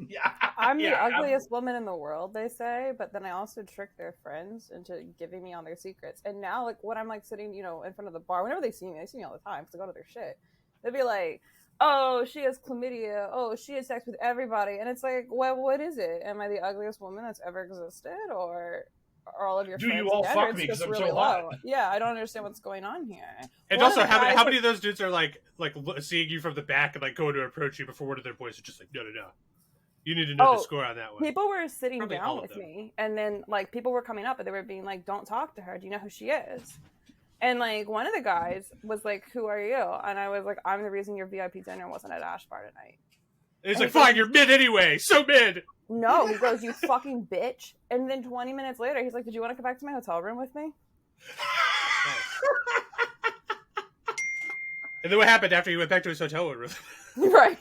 Yeah,
I'm the ugliest woman in the world, they say, but then I also trick their friends into giving me all their secrets. And now, like, when I'm like sitting, in front of the bar, whenever they see me all the time because I go to their shit. They'll be like, "Oh, she has chlamydia. Oh, she has sex with everybody." And it's like, well, what is it? Am I the ugliest woman that's ever existed, or are all of your friends?
Do you all fuck me because I'm so hot?
Yeah, I don't understand what's going on here.
And also, how many of those dudes are like seeing you from the back and like going to approach you before one of their boys are just like, no. You need to know the score on that one.
People were sitting down with me, and then like people were coming up, and they were being like, "Don't talk to her. Do you know who she is?" And like one of the guys was like, "Who are you?" And I was like, "I'm the reason your VIP dinner wasn't at Ash Bar tonight."
And he's like, "Fine, you're mid anyway. So mid."
No, he goes, "You fucking bitch." And then 20 minutes later, he's like, "Did you want to come back to my hotel room with me?"
And then what happened after he went back to his hotel room?
Right.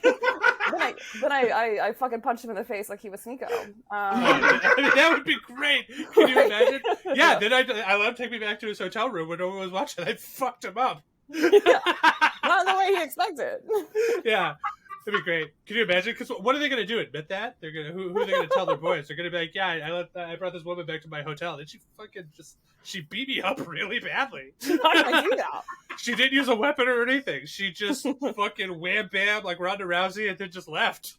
Then I fucking punched him in the face like he was Sneeko.
That would be great. Can you imagine? Yeah, then I let him take me back to his hotel room when no one was watching. I fucked him up.
Yeah. Not the way he expected.
Yeah. That'd be great. Can you imagine? Because what are they going to do? Admit that? They're gonna who are they going to tell their boys? They're going to be like, yeah, I brought this woman back to my hotel. Then she beat me up really badly.
I do that.
She didn't use a weapon or anything. She just fucking wham bam like Ronda Rousey and then just left.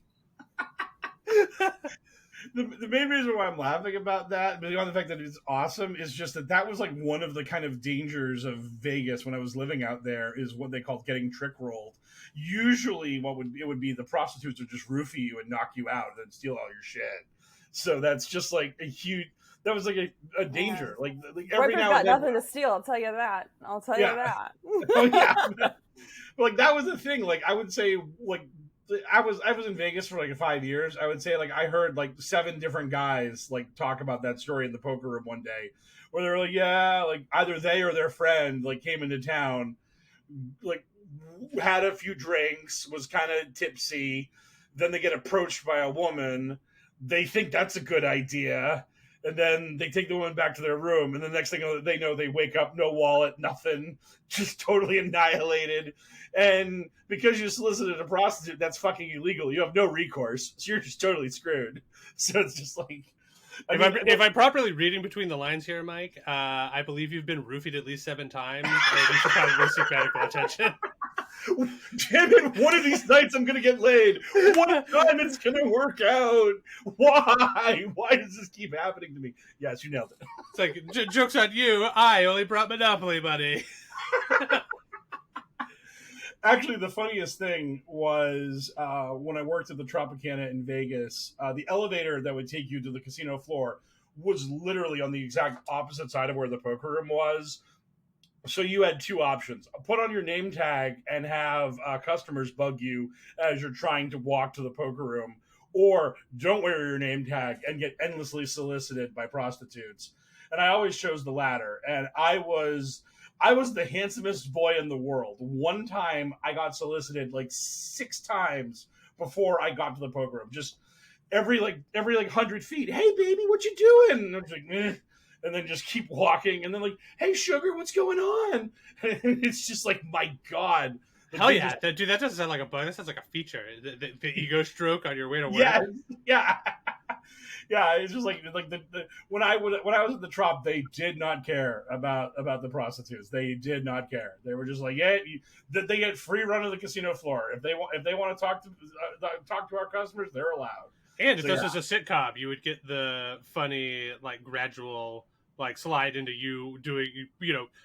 the main reason why I'm laughing about that, beyond the fact that it's awesome, is just that was like one of the kind of dangers of Vegas when I was living out there, is what they called getting trick rolled. Usually, it would be the prostitutes would just roofie you and knock you out and then steal all your shit. So that's just like a huge. That was like a danger. Like every now and then,
nothing to steal. I'll tell you that.
Oh yeah. But, like that was the thing. Like I would say, like I was in Vegas for like 5 years. I would say like I heard like 7 different guys like talk about that story in the poker room one day, where they were like, yeah, like either they or their friend like came into town, like had a few drinks, was kind of tipsy, then they get approached by a woman. They think that's a good idea. And then they take the woman back to their room, and the next thing they know, they wake up, no wallet, nothing, just totally annihilated. And because you solicited a prostitute, that's fucking illegal. You have no recourse, so you're just totally screwed. So it's just like,
if I'm properly reading between the lines here, Mike, I believe you've been roofied at least 7 times, and you should probably seek medical attention.
Damn it, one of these nights I'm gonna get laid. One time it's gonna work out. Why does this keep happening to me? Yes, you nailed it.
It's like, joke's on you, I only brought Monopoly money.
Actually, the funniest thing was when I worked at the Tropicana in Vegas, the elevator that would take you to the casino floor was literally on the exact opposite side of where the poker room was. So you had 2 options: put on your name tag and have customers bug you as you're trying to walk to the poker room, or don't wear your name tag and get endlessly solicited by prostitutes. And I always chose the latter. And I was the handsomest boy in the world. One time I got solicited like 6 times before I got to the poker room. Just every 100 feet. Hey baby, what you doing? And I'm just like, eh. And then just keep walking, and then like, hey sugar, what's going on? And it's just like, my God.
Hell yeah, dude, that doesn't sound like a bug. That sounds like a feature. The ego stroke on your way to work.
Yeah. It's just like when I was at the Trop, they did not care about the prostitutes. They did not care. They were just like, yeah, they get free run of the casino floor. If they want to talk to our customers, they're allowed.
And if this was a sitcom, you would get the funny, like, gradual, like, slide into you doing,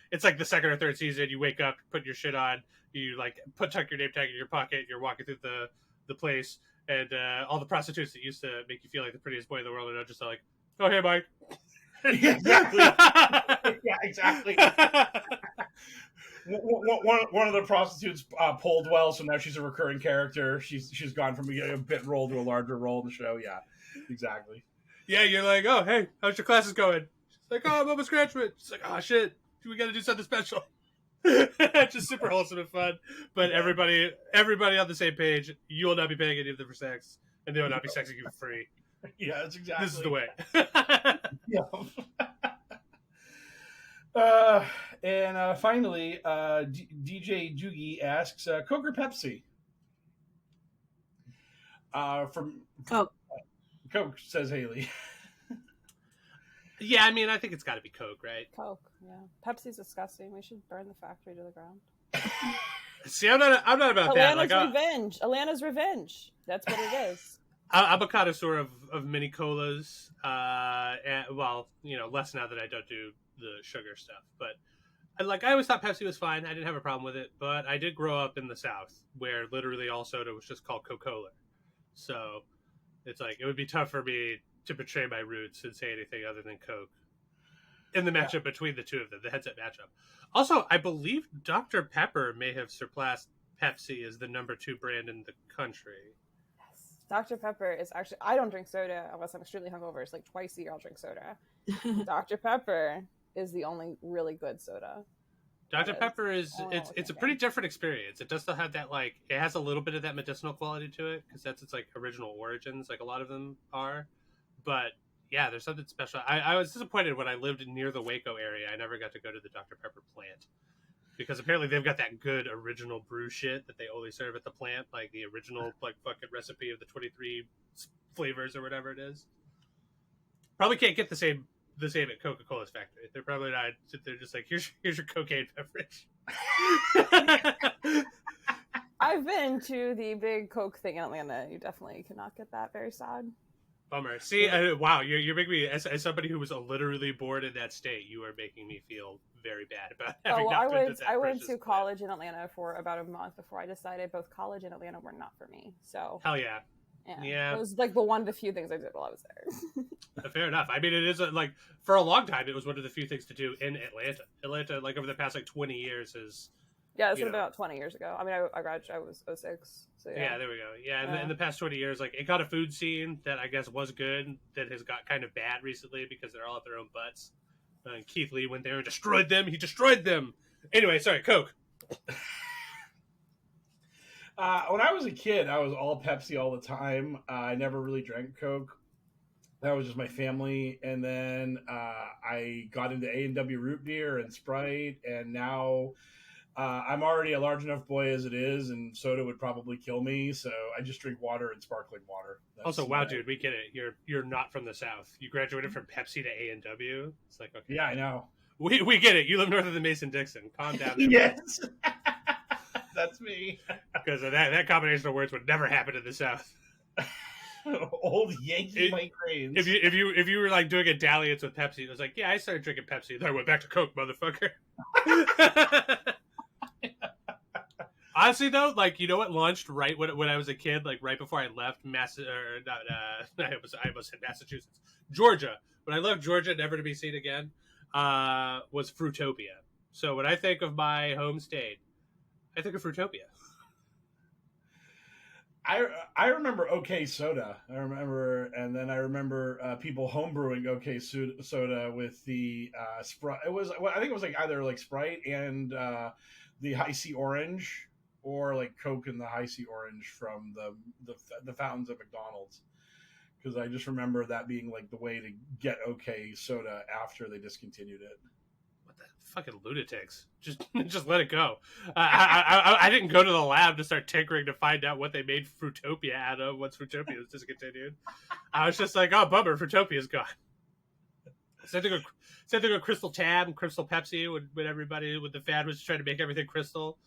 it's like the 2nd or 3rd season. You wake up, put your shit on, you, like, tuck your name tag in your pocket, you're walking through the place, and all the prostitutes that used to make you feel like the prettiest boy in the world are now just like, oh, hey, Mike.
Yeah, exactly. Yeah, exactly. One of the prostitutes polled well, so now she's a recurring character. She's gone from a bit role to a larger role in the show. Yeah, exactly.
Yeah, you're like, oh, hey, how's your classes going? She's like, oh, I'm almost graduate. She's like, oh, shit, we got to do something special. Just super wholesome and fun. But everybody on the same page. You will not be paying any of them for sex, and they will not be sexing you for free.
Yeah, that's exactly.
This is the way.
Yeah. And finally, DJ Doogie asks, Coke or Pepsi? From
Coke.
Coke, says Haley.
Yeah, I mean, I think it's got to be Coke, right?
Coke, yeah. Pepsi's disgusting. We should burn the factory to the ground.
See, I'm not about that.
Alana's revenge. Alana's revenge. That's what it is.
I'm a connoisseur of mini colas. Well, less now that I don't do the sugar stuff. But I always thought Pepsi was fine. I didn't have a problem with it. But I did grow up in the South, where literally all soda was just called Coca-Cola. So it's like it would be tough for me to betray my roots and say anything other than Coke in the matchup between the two of them, the headset matchup. Also, I believe Dr. Pepper may have surpassed Pepsi as the number 2 brand in the country.
Yes. Dr. Pepper is actually, I don't drink soda unless I'm extremely hungover. It's like twice a year I'll drink soda. Dr. Pepper is the only really good soda.
Dr. Pepper it's a pretty different experience. It does still have that, like, it has a little bit of that medicinal quality to it because that's its like original origins, like a lot of them are. But yeah, there's something special. I was disappointed when I lived near the Waco area. I never got to go to the Dr. Pepper plant because apparently they've got that good original brew shit that they only serve at the plant, like the original like fucking recipe of the 23 flavors or whatever it is. Probably can't get the same at Coca-Cola's factory. They're probably not. They're just like, here's your cocaine beverage.
I've been to the big Coke thing in Atlanta. You definitely cannot get that. Very sad.
Bummer. See, wow, you're making me, as somebody who was literally born in that state, you are making me feel very bad about having not been to that
I went
precious
to
land.
college in Atlanta for about a month before I decided both college and Atlanta were not for me. So
Hell yeah. Yeah.
It was like one of the few things I did while I was there.
Fair enough. I mean, it is like for a long time, it was one of the few things to do in Atlanta. Atlanta, like over the past like 20 years, is
yeah, it's been about 20 years ago. I mean, I graduated. I was 06. So
yeah, there we go. Yeah, in the past 20 years, like it got a food scene that I guess was good. That has got kind of bad recently because they're all at their own butts. And Keith Lee went there and destroyed them. He destroyed them. Anyway, sorry, Coke.
When I was a kid, I was all Pepsi all the time. I never really drank Coke. That was just my family. And then I got into A&W root beer and Sprite, and now I'm already a large enough boy as it is, and soda would probably kill me. So I just drink water and sparkling water.
Also, wow, dude, we get it. You're not from the South. You graduated from Pepsi to A&W. It's like, okay,
yeah, I know.
We get it. You live north of the Mason-Dixon. Calm down.
Yes. That's me.
Because that combination of words would never happen in the South.
Old Yankee migraines.
If you were like doing a dalliance with Pepsi, it was like, yeah, I started drinking Pepsi, then I went back to Coke, motherfucker. Honestly, though, like, you know what launched right when I was a kid, like right before I left I almost said Massachusetts, Georgia. When I left Georgia, never to be seen again, was Fruitopia. So when I think of my home state, I think of Fruitopia.
I remember OK Soda. I remember people homebrewing OK Soda with the Sprite. I think it was like either like Sprite and the High C Orange, or like Coke and the High C Orange from the fountains at McDonald's. Because I just remember that being like the way to get OK Soda after they discontinued it.
Fucking lunatics. Just let it go. I didn't go to the lab to start tinkering to find out what they made Fruitopia out of once Fruitopia was discontinued. I was just like, oh, bummer, Fruitopia's gone. Same thing with Crystal Tab and Crystal Pepsi when the fad was trying to make everything crystal.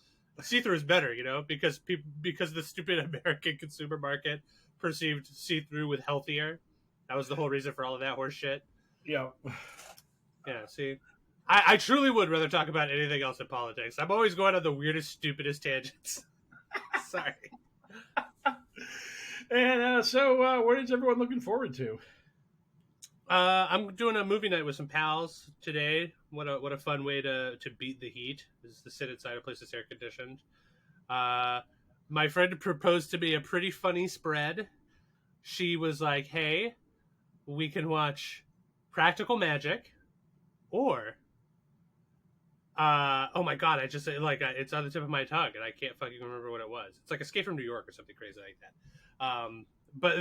See-through is better, because the stupid American consumer market perceived see-through with healthier. That was the whole reason for all of that horse shit.
Yeah.
Yeah, see? I truly would rather talk about anything else in politics. I'm always going on the weirdest, stupidest tangents. Sorry.
And so, what is everyone looking forward to?
I'm doing a movie night with some pals today. What a fun way to beat the heat, is to sit inside a place that's air conditioned. My friend proposed to me a pretty funny spread. She was like, "Hey, we can watch Practical Magic, or." Oh my god! I just it's on the tip of my tongue, and I can't fucking remember what it was. It's like Escape from New York or something crazy like that. But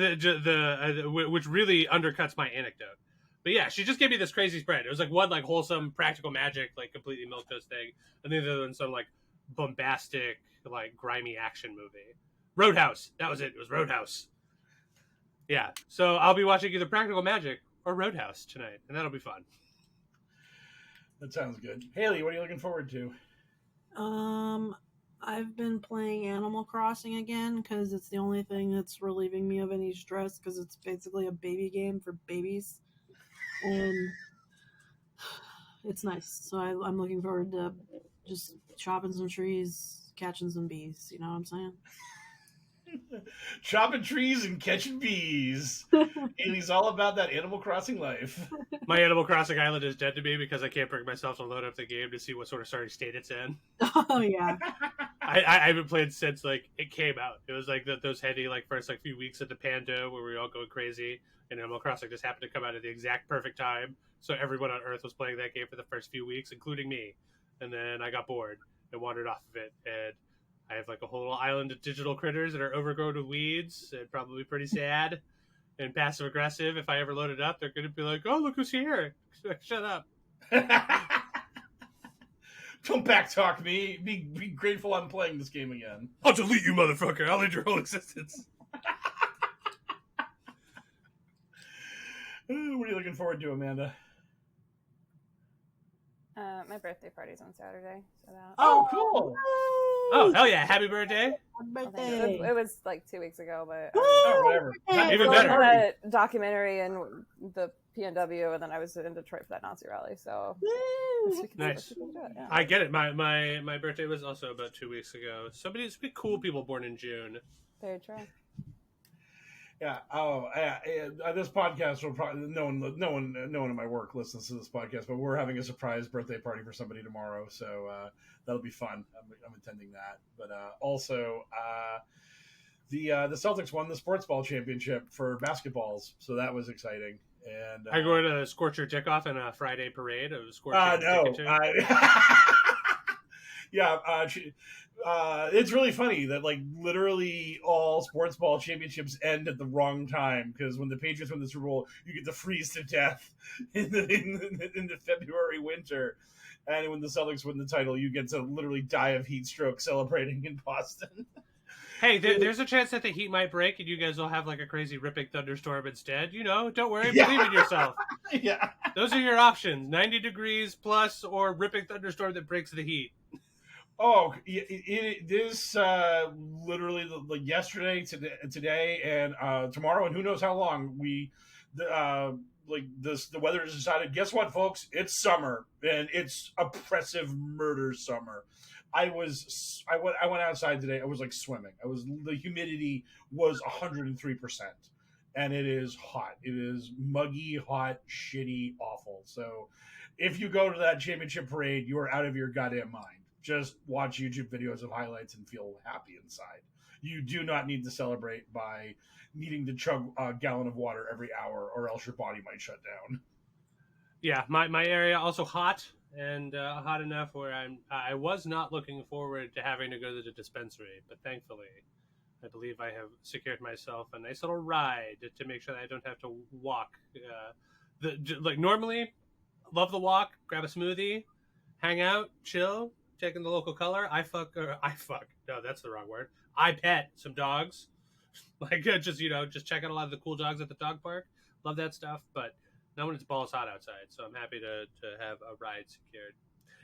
which really undercuts my anecdote. But yeah, she just gave me this crazy spread. It was like one like wholesome Practical Magic, like completely milquetoast thing, and the other one some like bombastic, like grimy action movie. Roadhouse. That was it. It was Roadhouse. Yeah. So I'll be watching either Practical Magic or Roadhouse tonight, and that'll be fun.
That sounds good. Haley, what are you looking forward to?
I've been playing Animal Crossing again because it's the only thing that's relieving me of any stress, because it's basically a baby game for babies, and it's nice. So I'm looking forward to just chopping some trees, catching some bees. You know what I'm saying?
Chopping trees and catching bees. Haley's all about that Animal Crossing life.
My Animal Crossing island is dead to me because I can't bring myself to load up the game to see what sort of sorry state it's in.
Oh yeah.
I haven't played since like it came out. It was like those heady like first like few weeks at the Pando where we were all going crazy, and Animal Crossing just happened to come out at the exact perfect time. So everyone on Earth was playing that game for the first few weeks, including me. And then I got bored and wandered off of it, and I have like a whole island of digital critters that are overgrown with weeds and probably pretty sad and passive aggressive. If I ever load it up, they're going to be like, "Oh, look who's here!" Shut up.
Don't backtalk me. Be grateful I'm playing this game again.
I'll delete you, motherfucker. I'll end your whole existence.
What are you looking forward to, Amanda?
My birthday party's on Saturday. So that...
Oh, cool.
Oh, hell yeah. Happy birthday.
Happy
Well, thanks.
birthday.
It was like 2 weeks ago, but
Oh, whatever.
Birthday.
Even
I
better.
had a documentary and the PNW, and then I was in Detroit for that Nazi rally. So
Woo.
Nice.
Do it, yeah.
I get it. My birthday was also about 2 weeks ago. Somebody's be cool people born in June.
Very true.
Yeah. Oh, yeah. This podcast will probably no one in my work listens to this podcast, but we're having a surprise birthday party for somebody tomorrow, so that'll be fun. I'm attending that. But also, the Celtics won the sports ball championship for basketballs, so that was exciting. And
Are you going to scorch your dick off in a Friday parade of scorching
no,
dick into?
yeah. It's really funny that like literally all sports ball championships end at the wrong time, because when the Patriots win the Super Bowl, you get to freeze to death in the February winter, and when the Celtics win the title, you get to literally die of heat stroke celebrating in Boston.
Hey, there's a chance that the heat might break and you guys will have like a crazy ripping thunderstorm instead. You know, don't worry,
Yeah.
believe in yourself.
Yeah.
Those are your options: 90 degrees plus or ripping thunderstorm that breaks the heat.
Oh, this literally like yesterday, today, and tomorrow, and who knows how long the weather has decided. Guess what, folks? It's summer, and it's oppressive murder summer. I went outside today. I was like swimming. The humidity was 103%, and it is hot. It is muggy, hot, shitty, awful. So, if you go to that championship parade, you are out of your goddamn mind. Just watch YouTube videos of highlights and feel happy inside. You do not need to celebrate by needing to chug a gallon of water every hour, or else your body might shut down.
Yeah, my area also hot and hot enough where I was not looking forward to having to go to the dispensary, but thankfully, I believe I have secured myself a nice little ride to make sure that I don't have to walk. Like normally, love the walk, grab a smoothie, hang out, chill. Checking the local color. I fuck. No, that's the wrong word. I pet some dogs. Like just checking a lot of the cool dogs at the dog park. Love that stuff. But not when it's balls hot outside. So I'm happy to have a ride secured.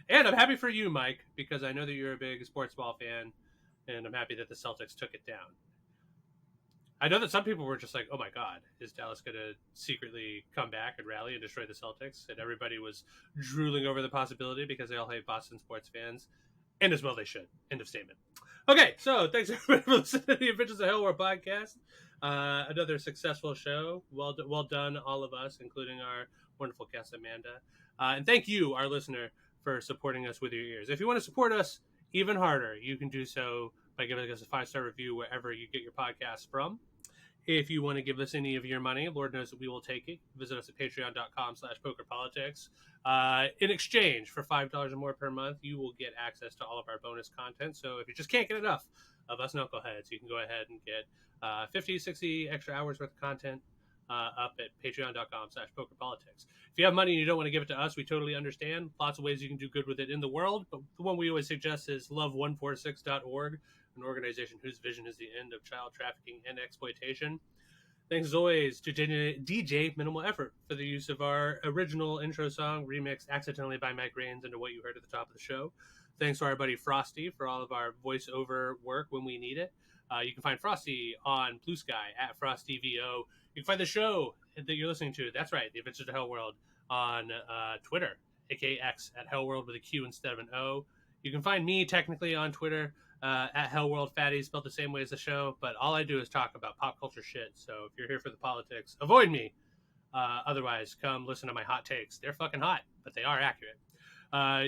And I'm happy for you, Mike, because I know that you're a big sports ball fan, and I'm happy that the Celtics took it down. I know that some people were just like, "Oh my God, is Dallas going to secretly come back and rally and destroy the Celtics?" And everybody was drooling over the possibility because they all hate Boston sports fans, and as well they should. End of statement. Okay, so thanks everybody for listening to the Adventures of HellwQrld podcast. Another successful show. Well done, all of us, including our wonderful guest Amanda, and thank you, our listener, for supporting us with your ears. If you want to support us even harder, you can do so by giving us a 5-star review wherever you get your podcasts from. If you want to give us any of your money, Lord knows that we will take it. Visit us at patreon.com/pokerpolitics. In exchange for $5 or more per month, you will get access to all of our bonus content. So if you just can't get enough of us knuckleheads, you can go ahead and get 50, 60 extra hours worth of content up at patreon.com/pokerpolitics. If you have money and you don't want to give it to us, we totally understand. Lots of ways you can do good with it in the world, but the one we always suggest is love146.org, an organization whose vision is the end of child trafficking and exploitation. Thanks as always to DJ Minimal Effort for the use of our original intro song, remixed accidentally by Mike Rains into what you heard at the top of the show. Thanks to our buddy Frosty for all of our voiceover work when we need it. You can find Frosty on Blue Sky at FrostyVO. You can find the show that you're listening to, that's right, The Adventures of HellwQrld, on Twitter, aka X, at HellwQrld with a Q instead of an O. You can find me technically on Twitter at HellwQrldFatty, spelled the same way as the show, but all I do is talk about pop culture shit. So if you're here for the politics, avoid me. Otherwise, come listen to my hot takes. They're fucking hot, but they are accurate.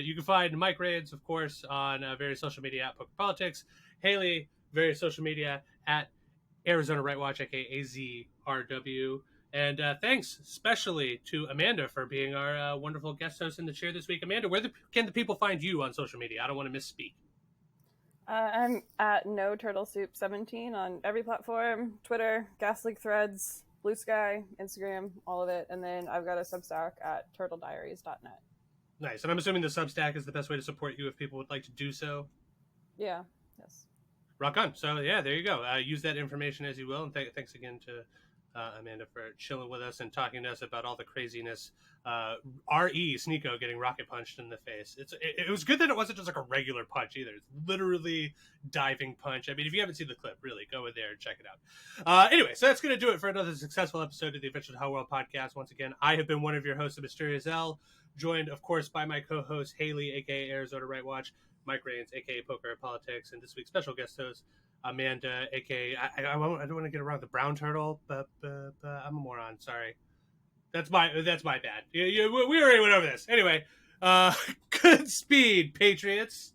You can find Mike Raids, of course, on various social media at Poker Politics. Haley, various social media at Arizona Right Watch, aka AZRW. And thanks especially to Amanda for being our wonderful guest host in the chair this week. Amanda, where can the people find you on social media? I don't want to misspeak.
I'm at NoTurtleSoup17 on every platform: Twitter, Gas Leak Threads, Blue Sky, Instagram, all of it. And then I've got a Substack at turtlediaries.net.
Nice. And I'm assuming the Substack is the best way to support you if people would like to do so.
Yeah. Yes.
Rock on. So, yeah, there you go. Use that information as you will. And thanks again to Amanda, for chilling with us and talking to us about all the craziness. R.E. Sneeko getting rocket punched in the face. It was good that it wasn't just like a regular punch either. It's literally diving punch. I mean, if you haven't seen the clip, really go in there and check it out. Anyway, so that's going to do it for another successful episode of the Adventures in HellwQrld podcast. Once again, I have been one of your hosts, the Mysterious L, joined, of course, by my co-host Haley, aka Arizona Right Watch, Mike Rains, aka Poker and Politics, and this week's special guest host Amanda, aka I don't want to get around the brown turtle, but I'm a moron. Sorry, that's my bad. We already went over this. Anyway, good speed, Patriots.